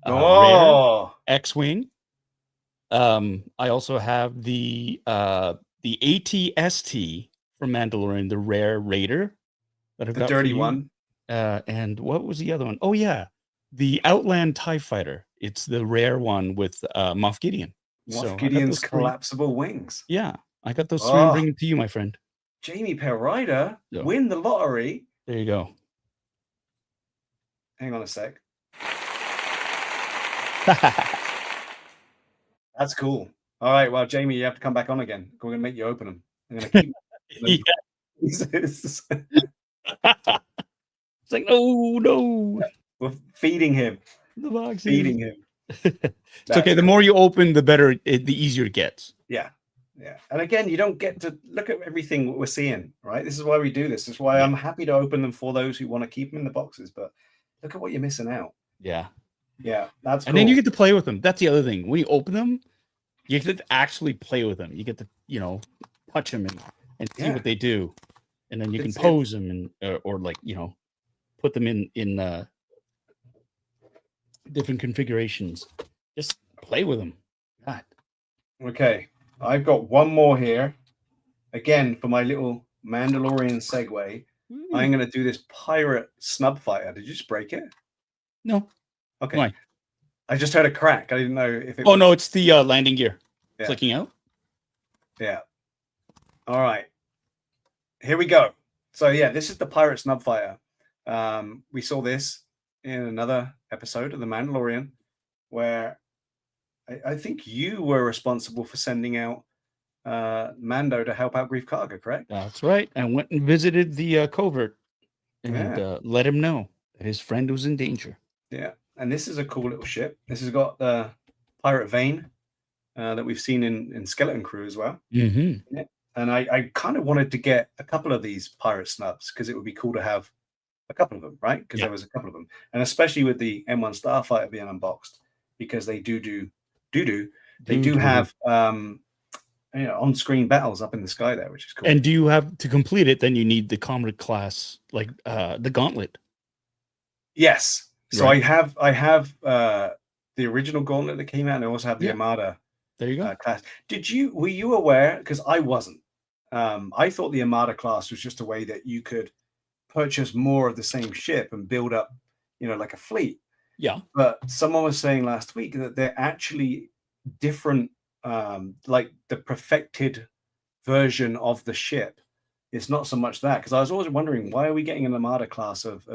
rare X-wing. I also have the ATST from Mandalorian, the rare Raider that I've got. The dirty one. And what was the other one? Oh yeah, the Outland TIE Fighter. It's the rare one with Moff Gideon. Moff Gideon's collapsible wings. Yeah, I got those 3. I'm bringing to you, my friend. Jamie Pale Rider, win the lottery. There you go. Hang on a sec. That's cool. All right, well, Jamie, you have to come back on again. We're going to make you open them. I'm going to keep It's like, no. We're feeding him. The box. Feeding him. It's okay. The more you open, the better, the easier it gets. Yeah. And again, you don't get to look at everything we're seeing, right? This is why we do this. This is why I'm happy to open them for those who want to keep them in the boxes. But look at what you're missing out. Yeah. That's and then you get to play with them. That's the other thing. When you open them, you get to actually play with them. You get to, touch them and see what they do. And then you can pose them and or like, put them in different configurations. Just play with them. God. Okay. I've got one more here. Again, for my little Mandalorian segue, I'm going to do this Pirate Snub Fighter. Did you just break it? No. Okay. Why? I just heard a crack. I didn't know if it no, it's the landing gear clicking out. Yeah. All right. Here we go. So, this is the Pirate Snub Fighter. We saw this in another episode of The Mandalorian where I think you were responsible for sending out Mando to help out Grief Karga, correct? That's right. I went and visited the covert and let him know that his friend was in danger. Yeah. And this is a cool little ship. This has got the Pirate Vane that we've seen in Skeleton Crew as well. Mm-hmm. Yeah. And I kind of wanted to get a couple of these Pirate Snubs because it would be cool to have a couple of them, right? Because there was a couple of them. And especially with the M1 Starfighter being unboxed, because they do have on-screen battles up in the sky there, which is cool. And do you have to complete it? Then you need the Comrade class, like the Gauntlet. Yes. So I have the original Gauntlet that came out, and I also have the Armada. There you go. Class. Were you aware? Because I wasn't. I thought the Armada class was just a way that you could purchase more of the same ship and build up, like a fleet. Yeah. But someone was saying last week that they're actually different, like the perfected version of the ship. It's not so much that, because I was always wondering, why are we getting an Armada class of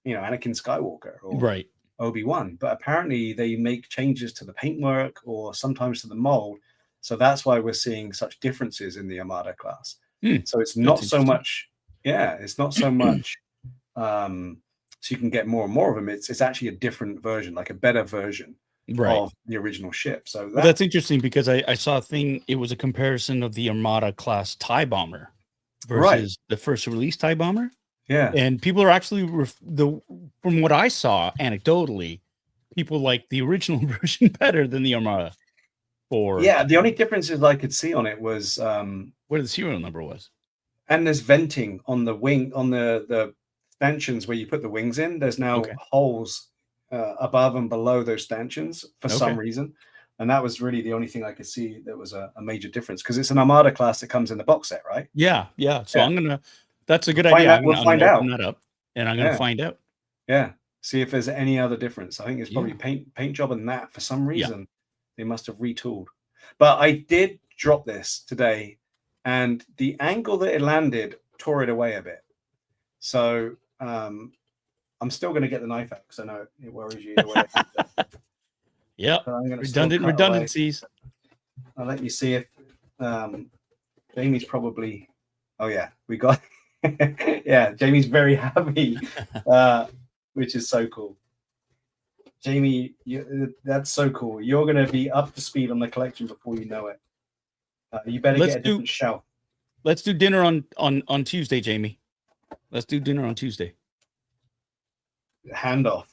Anakin Skywalker or Obi-Wan? But apparently they make changes to the paintwork or sometimes to the mold So that's why we're seeing such differences in the Armada class. So it's That's not so interesting. much, it's not so much so you can get more and more of them. It's actually a different version, like a better version of the original ship. So that's interesting because I saw a thing. It was a comparison of the Armada class TIE bomber versus the first release TIE bomber. Yeah, and people are actually from what I saw anecdotally, people like the original version better than the Armada. The only differences I could see on it was where the serial number was, and there's venting on the wing on the stanchions where you put the wings in. There's now holes above and below those stanchions for some reason, and that was really the only thing I could see that was a major difference, because it's an Armada class that comes in the box set, right? So I'm gonna that's a good idea. I'm gonna open that up and I'm gonna find out. See if there's any other difference. I think it's probably paint job and that for some reason they must have retooled. But I did drop this today, and the angle that it landed tore it away a bit. So I'm still going to get the knife out because I know it worries you. Redundancies. I'll let you see if Jamie's probably. Oh yeah, we got. Jamie's very happy, which is so cool. Jamie, that's so cool. You're going to be up to speed on the collection before you know it. You better get a different shelf. Let's do dinner on Tuesday, Jamie. Let's do dinner on Tuesday. Handoff.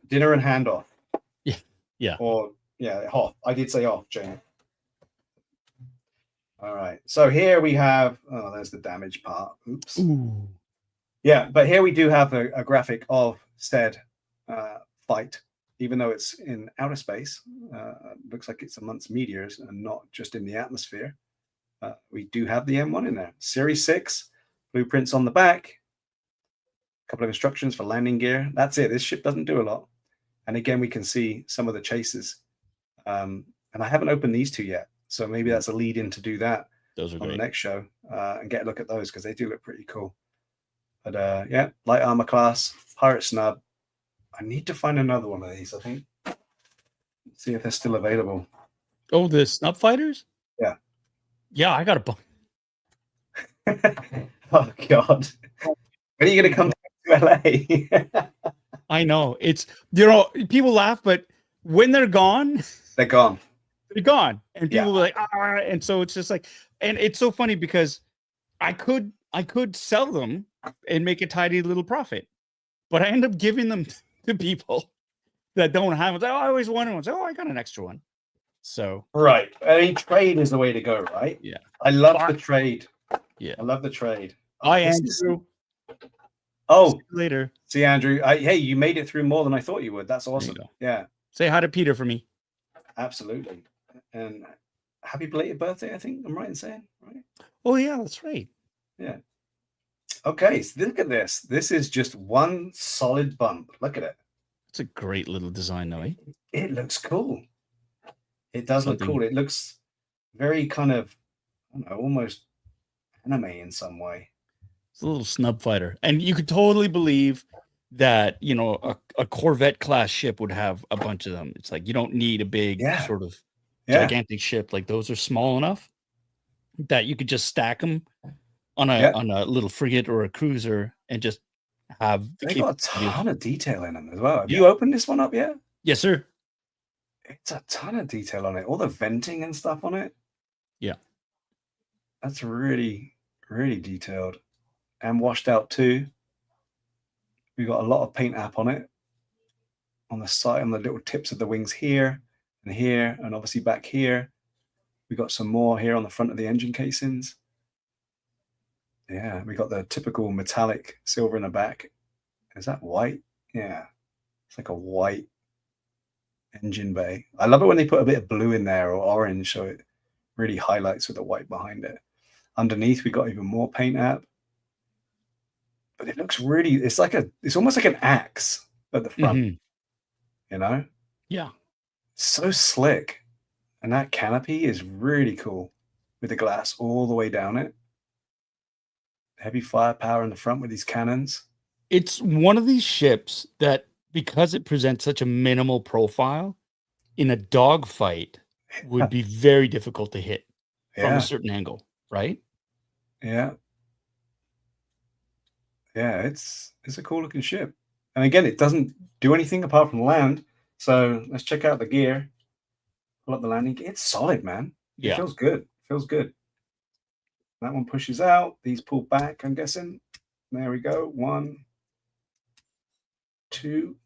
Dinner and handoff. Yeah. Or off. I did say off, Jamie. All right. So here we have. Oh, there's the damage part. Oops. Ooh. Yeah, but here we do have a graphic of said fight, even though it's in outer space. Looks like it's amongst meteors and not just in the atmosphere. We do have the M1 in there. Series 6, blueprints on the back, a couple of instructions for landing gear. That's it. This ship doesn't do a lot. And again, we can see some of the chases. And I haven't opened these two yet, so maybe that's a lead in to do that. Those are on great. The next show and get a look at those, because they do look pretty cool. But light armor class, Pirate Snub. I need to find another one of these, I think. See if they're still available. Oh, the Snub Fighters? Yeah. Yeah, I got a bunch. Oh, God. When are you going to come to LA? I know. It's, people laugh, but when they're gone, they're gone. They're gone. And people were like, and so it's just like, and it's so funny because I could sell them and make a tidy little profit, but I end up giving them to people that don't have it. I always wanted one. I got an extra one. So right. I mean, trade is the way to go, right? Yeah. I love the trade. Yeah. I love the trade. Andrew. Oh, see you later. See, Andrew. Hey, you made it through more than I thought you would. That's awesome. Yeah. Say hi to Peter for me. Absolutely. And happy belated birthday, I think I'm right in saying, right? Oh, yeah, that's right. Yeah. Okay, so look at this. This is just one solid bump. Look at it. It's a great little design, though. Eh? It looks cool. It does look cool. It looks very kind of, I don't know, almost anime in some way. It's a little snub fighter. And you could totally believe that, a Corvette class ship would have a bunch of them. It's like you don't need a big sort of gigantic ship. Like those are small enough that you could just stack them on a little frigate or a cruiser and just have. They got a ton of detail in them as well. Have you opened this one up yet? Yes, sir. It's a ton of detail on it. All the venting and stuff on it. Yeah. That's really, really detailed and washed out too. We got a lot of paint app on it. On the side, on the little tips of the wings here, and obviously back here. We got some more here on the front of the engine casings. Yeah, we got the typical metallic silver in the back. Is that white? Yeah. It's like a white engine bay. I love it when they put a bit of blue in there or orange, so it really highlights with the white behind it. Underneath, we got even more paint app. But it looks really, it's almost like an axe at the front. Mm-hmm. Yeah. So slick. And that canopy is really cool with the glass all the way down it. Heavy firepower in the front with these cannons. It's one of these ships that, because it presents such a minimal profile, in a dogfight, would be very difficult to hit from Yeah. a certain angle, right? Yeah. Yeah, it's a cool looking ship. And again, it doesn't do anything apart from land. So let's check out the gear. Pull up the landing gear. It's solid, man. It feels good. Feels good. That one pushes out. These pull back, I'm guessing. There we go. 1, 2.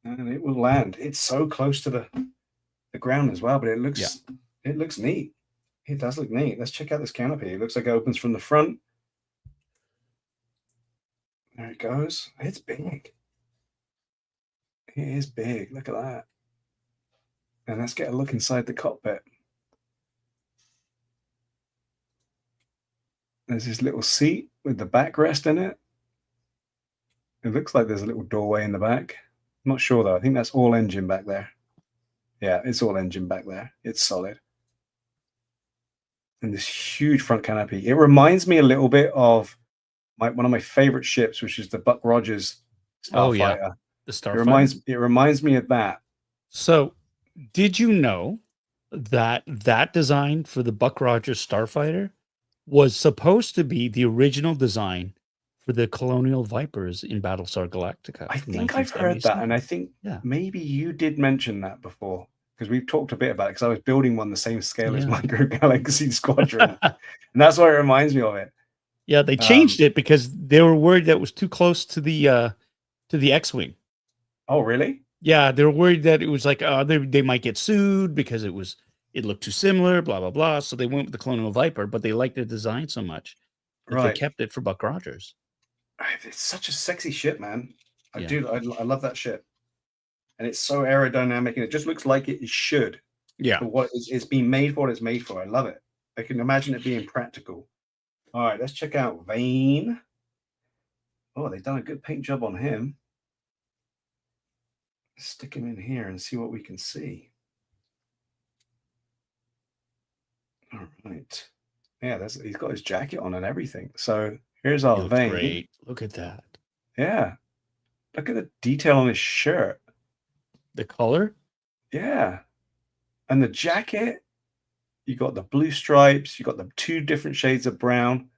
And it will land. It's so close to the ground as well, but it looks neat. It does look neat. Let's check out this canopy. It looks like it opens from the front. There it goes. It's big. It is big. Look at that. And let's get a look inside the cockpit. There's this little seat with the backrest in it. It looks like there's a little doorway in the back. I'm not sure though. I think that's all engine back there. Yeah, it's all engine back there. It's solid. And this huge front canopy. It reminds me a little bit of one of my favorite ships, which is the Buck Rogers Starfighter. The Starfighter. It reminds me of that. So, did you know that design for the Buck Rogers Starfighter was supposed to be the original design for the Colonial Vipers in Battlestar Galactica? I think I've heard that, and I think maybe you did mention that before, because we've talked a bit about it, because I was building one the same scale as Micro Galaxy Squadron, and that's why it reminds me of it. Yeah, they changed it because they were worried that it was too close to the X-Wing. Oh, really? Yeah, they were worried that it was like they might get sued because it looked too similar, blah blah blah. So they went with the Colonial Viper, but they liked the design so much that they kept it for Buck Rogers. It's such a sexy ship, man. I love that ship, and it's so aerodynamic, and it just looks like it should. Yeah, for what it's being made for, what it's made for. I love it. I can imagine it being practical. All right, let's check out Vane. Oh, they've done a good paint job on him. Stick him in here and see what we can see. All right. Yeah, he's got his jacket on and everything. So here's our Vane. Great. Look at that. Yeah. Look at the detail on his shirt. The color? Yeah. And the jacket. You got the blue stripes. You got the 2 different shades of brown.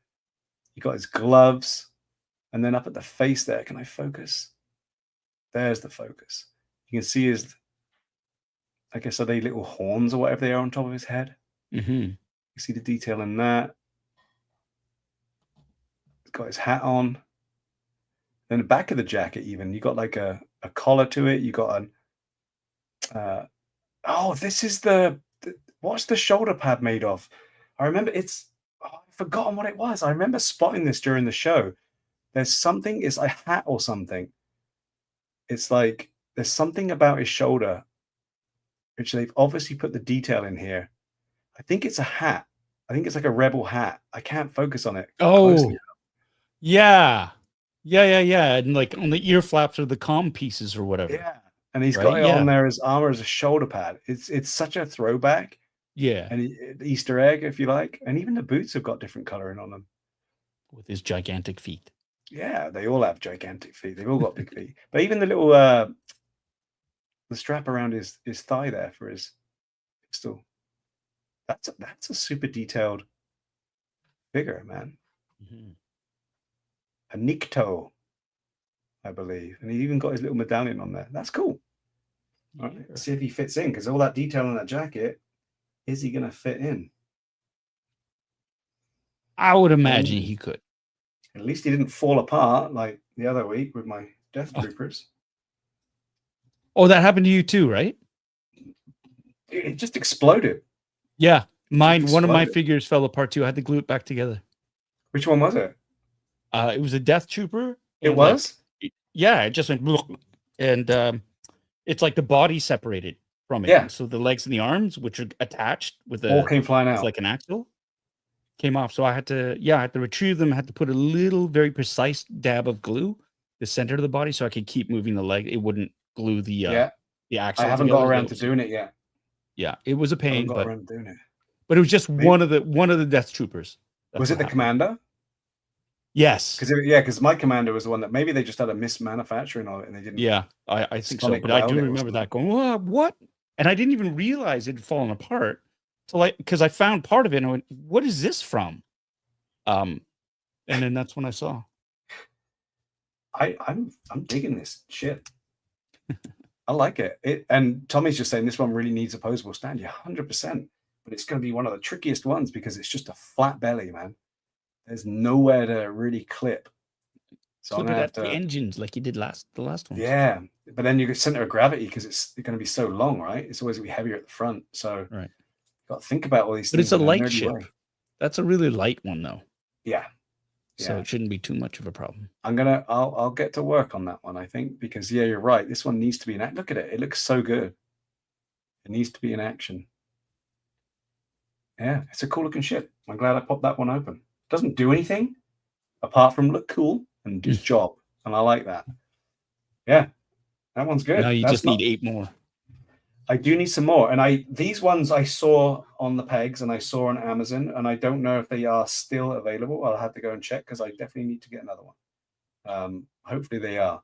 You got his gloves. And then up at the face there. Can I focus? There's the focus. You can see his, I guess, are they little horns or whatever they are on top of his head? Mm-hmm. You see the detail in that. He's got his hat on. Then the back of the jacket, even, you got like a collar to it. You got an, this is what's the shoulder pad made of? I remember I've forgotten what it was. I remember spotting this during the show. There's something, it's a hat or something. It's like, there's something about his shoulder, which they've obviously put the detail in here. I think it's a hat. I think it's like a rebel hat. I can't focus on it. Oh, yeah. And like on the ear flaps or the comm pieces or whatever. Yeah. And he's got it on there as armor as a shoulder pad. It's such a throwback. Yeah. And Easter egg, if you like. And even the boots have got different coloring on them. With his gigantic feet. Yeah, they all have gigantic feet. They've all got big feet. But even the little the strap around his thigh there for his pistol. That's a super detailed figure, man. Mm-hmm. A Nikto, I believe. And he even got his little medallion on there. That's cool. All right, let's see if he fits in, because all that detail on that jacket, is he going to fit in? I would imagine he could. At least he didn't fall apart like the other week with my Death Troopers. Oh, that happened to you too, right? It just exploded. Yeah. One of my figures fell apart too. I had to glue it back together. Which one was it? It was a Death Trooper. It was? It just went and it's like the body separated from it. Yeah. So the legs and the arms, which are attached with all came flying out. It's like an axle. Came off. So I had to retrieve them. I had to put a little very precise dab of glue the center of the body so I could keep moving the leg. It wouldn't glue the axle. I haven't got around to doing it yet. Yeah, it was a pain, but doing it. But it was just one of the Death Troopers. Was it the commander? Yes. Because my commander was the one that maybe they just had a mismanufacturing on it and they didn't. Yeah, I think so. But I do remember that going, what? and I didn't even realize it had fallen apart. So because I found part of it and I went, what is this from? And then that's when I saw. I'm digging this shit. I like it. And Tommy's just saying this one really needs opposable stand. Yeah, 100%. But it's going to be one of the trickiest ones because it's just a flat belly, man. There's nowhere to really clip. So clip it at the engines like you did the last one. Yeah, but then you get center of gravity because it's going to be so long, right? It's always going to be heavier at the front. So right. Got to think about all these things. But it's a light ship. Way. That's a really light one, though. Yeah. So it shouldn't be too much of a problem. I'll get to work on that one, I think, because you're right. This one needs to be look at it. It looks so good. It needs to be in action. Yeah, it's a cool looking ship. I'm glad I popped that one open. It doesn't do anything apart from look cool and do its job. And I like that. Yeah, that one's good. Now you just need 8 more. I do need some more. And these ones I saw on the pegs and I saw on Amazon, and I don't know if they are still available. I'll have to go and check because I definitely need to get another one. Hopefully they are.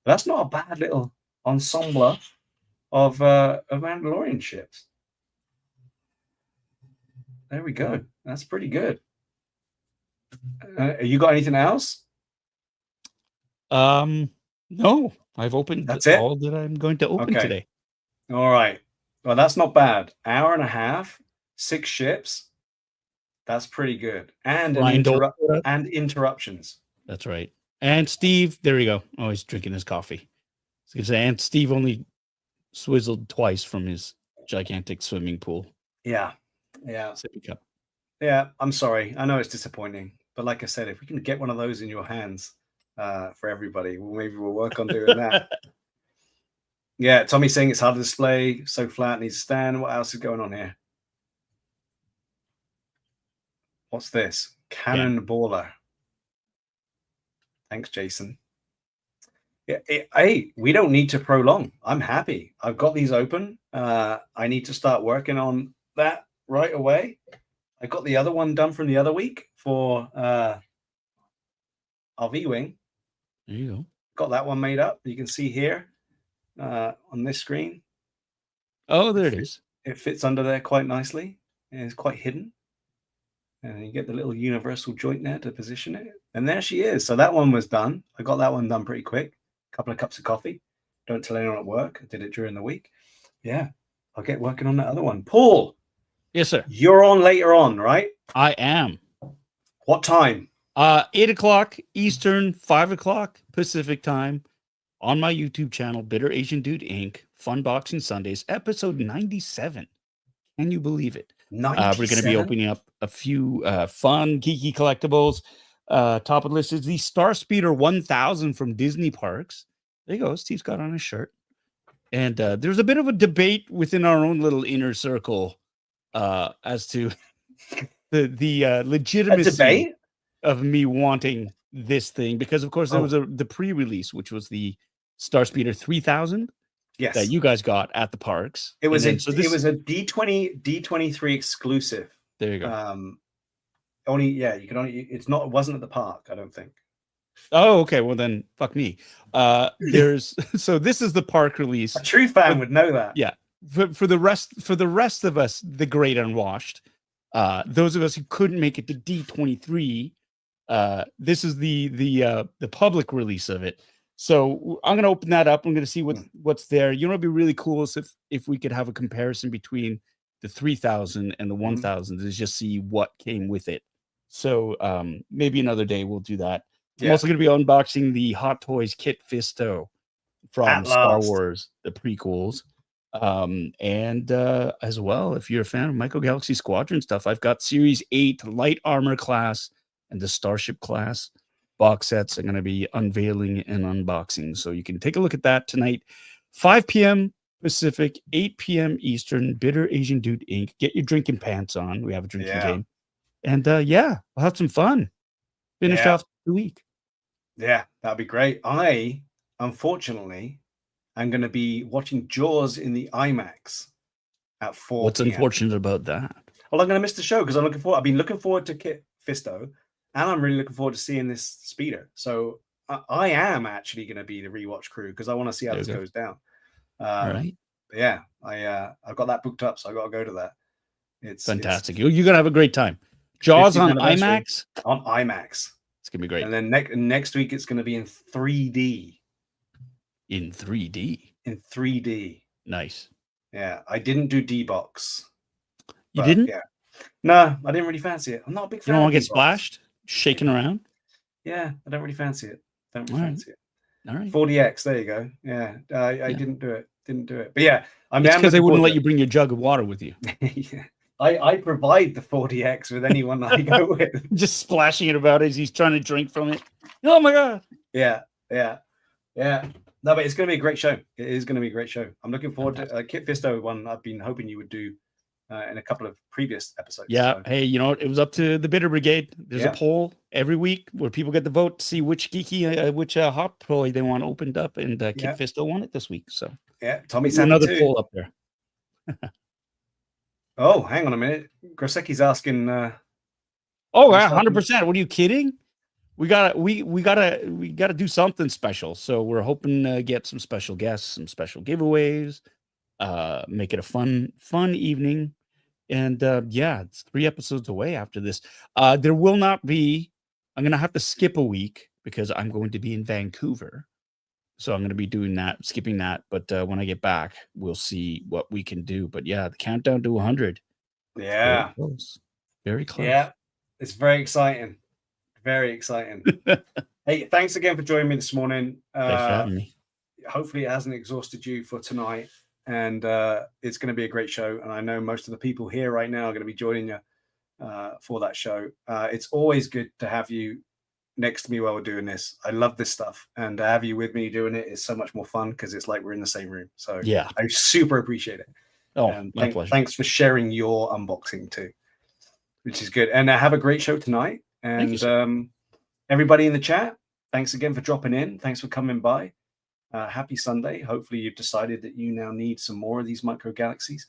But that's not a bad little ensemble of Mandalorian ships. There we go. That's pretty good. You got anything else? No. I've opened all that I'm going to open today. All right. Well, that's not bad. Hour and a half, 6 ships. That's pretty good. And interruptions. That's right. And Steve, there we go. Oh, he's drinking his coffee. And Steve only swizzled twice from his gigantic swimming pool. Yeah. Sippy cup. Yeah, I'm sorry. I know it's disappointing. But like I said, if we can get one of those in your hands for everybody, maybe we'll work on doing that. Yeah, Tommy's saying it's hard to display, so flat, needs a stand. What else is going on here? What's this? Cannon Baller. Thanks, Jason. Yeah, hey, we don't need to prolong. I'm happy. I've got these open. I need to start working on that right away. I got the other one done from the other week for our V-Wing. There you go. Got that one made up. You can see here. On this screen. Oh, there it is. It fits under there quite nicely. And it's quite hidden. And you get the little universal joint there to position it. And there she is. So that one was done. I got that one done pretty quick. A couple of cups of coffee. Don't tell anyone at work. I did it during the week. Yeah. I'll get working on that other one. Paul. Yes, sir. You're on later on, right? I am. What time? 8 o'clock Eastern, 5 o'clock Pacific time. On my YouTube channel, Bitter Asian Dude Inc., Fun Boxing Sundays, episode 97. Can you believe it? We're going to be opening up a few fun, geeky collectibles. Top of the list is the Starspeeder 1000 from Disney Parks. There you go. Steve's got on his shirt. And there's a bit of a debate within our own little inner circle as to the legitimacy of me wanting this thing. Because, of course, there was the pre-release, which was the Starspeeder 3000 that you guys got at the parks. It was a D23 exclusive. There you go. It wasn't at the park, I don't think. Oh, okay. Well then fuck me. So this is the park release. A true fan would know that. Yeah. For the rest of us, the great unwashed, those of us who couldn't make it to D23, this is the public release of it. So I'm going to open that up. I'm going to see what's there. You know, it'd be really cool if we could have a comparison between the 3000 and the 1000 to just see what came with it. So maybe another day we'll do that. Yeah. I'm also going to be unboxing the Hot Toys Kit Fisto from Star Wars, the prequels. And as well, if you're a fan of Micro Galaxy Squadron stuff, I've got Series 8 Light Armor class and the Starship class box sets I'm going to be unveiling and unboxing. So you can take a look at that tonight, 5 p.m. Pacific, 8 p.m. Eastern, Bitter Asian Dude Inc. Get your drinking pants on. We have a drinking game. And we'll have some fun. Finish off the week. Yeah, that'd be great. I, unfortunately, I'm going to be watching Jaws in the IMAX at 4 What's unfortunate about that? Well, I'm going to miss the show because I've been looking forward to Kit Fisto, and I'm really looking forward to seeing this speeder. So I am actually going to be the rewatch crew because I want to see how this goes down. All right. yeah, I've got that booked up, so I got to go to that. It's fantastic. You're gonna have a great time. Jaws on IMAX. On IMAX. It's gonna be great. And then next week it's gonna be in 3D. In 3D. In 3D. Nice. Yeah, I didn't do D-Box. You didn't? Yeah. No, I didn't really fancy it. I'm not a big fan. You don't want to get D-Box. splashed, shaking around. Yeah, I don't really fancy it. Don't really fancy it. All right. 40X. There you go. Yeah, I didn't do it. Didn't do it. But yeah, I'm because they wouldn't let you bring your jug of water with you. Yeah. I provide the 40X with anyone I go with. Just splashing it about as he's trying to drink from it. Oh my god. Yeah. No, but it's going to be a great show. It is going to be a great show. I'm looking forward to Kit Fisto one. I've been hoping you would do in a couple of previous episodes. Yeah. So. Hey, you know what? It was up to the Bitter Brigade. There's a poll every week where people get the vote to see which geeky, which hot toy they want opened up, and Kit Fisto won it this week. So yeah, Tommy sent another poll up there. Oh, hang on a minute. Groseki's asking. Oh, 100%. What are you kidding? We gotta do something special. So we're hoping to get some special guests, some special giveaways, make it a fun evening. And it's 3 episodes away after this. There will not be. I'm gonna have to skip a week because I'm going to be in Vancouver. So I'm going to be doing that, skipping that. But when I get back, we'll see what we can do. But yeah, the countdown to 100. Yeah. Very close. Very close. Yeah. It's very exciting. Very exciting. Hey, thanks again for joining me this morning. Thanks for having me. Hopefully it hasn't exhausted you for tonight. And it's going to be a great show. And I know most of the people here right now are going to be joining you for that show. It's always good to have you next to me while we're doing this. I love this stuff, and to have you with me doing it is so much more fun because it's like we're in the same room. So yeah, I super appreciate it. My pleasure. Thanks for sharing your unboxing too, which is good. And have a great show tonight. And everybody in the chat, thanks again for dropping in. Thanks for coming by. Happy Sunday. Hopefully you've decided that you now need some more of these micro galaxies.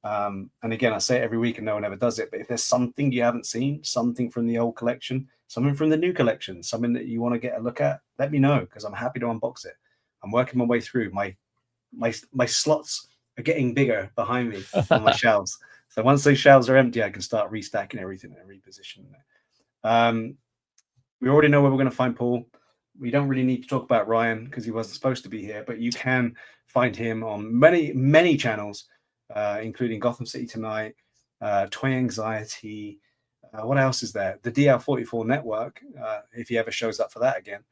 And again, I say it every week and no one ever does it, but if there's something you haven't seen, something from the old collection, something from the new collection, something that you want to get a look at, let me know, because I'm happy to unbox it. I'm working my way through. My slots are getting bigger behind me on my shelves. So once those shelves are empty, I can start restacking everything and repositioning it. We already know where we're going to find Paul. We don't really need to talk about Ryan because he wasn't supposed to be here, but you can find him on many channels, including Gotham City Tonight, Toy Anxiety. What else is there? The DL44 Network. If he ever shows up for that again,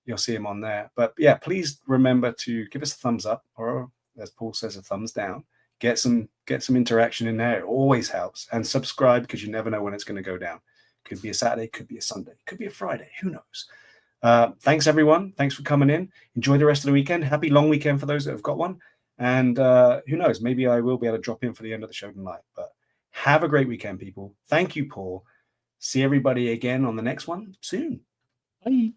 you'll see him on there. But yeah, please remember to give us a thumbs up, or as Paul says, a thumbs down. Get some interaction in there. It always helps. And subscribe, because you never know when it's going to go down. Could be a Saturday, could be a Sunday, could be a Friday. Who knows? Thanks everyone. Thanks for coming in. Enjoy the rest of the weekend. Happy long weekend for those that have got one. And who knows? Maybe I will be able to drop in for the end of the show tonight. But have a great weekend, people. Thank you, Paul. See everybody again on the next one soon. Bye.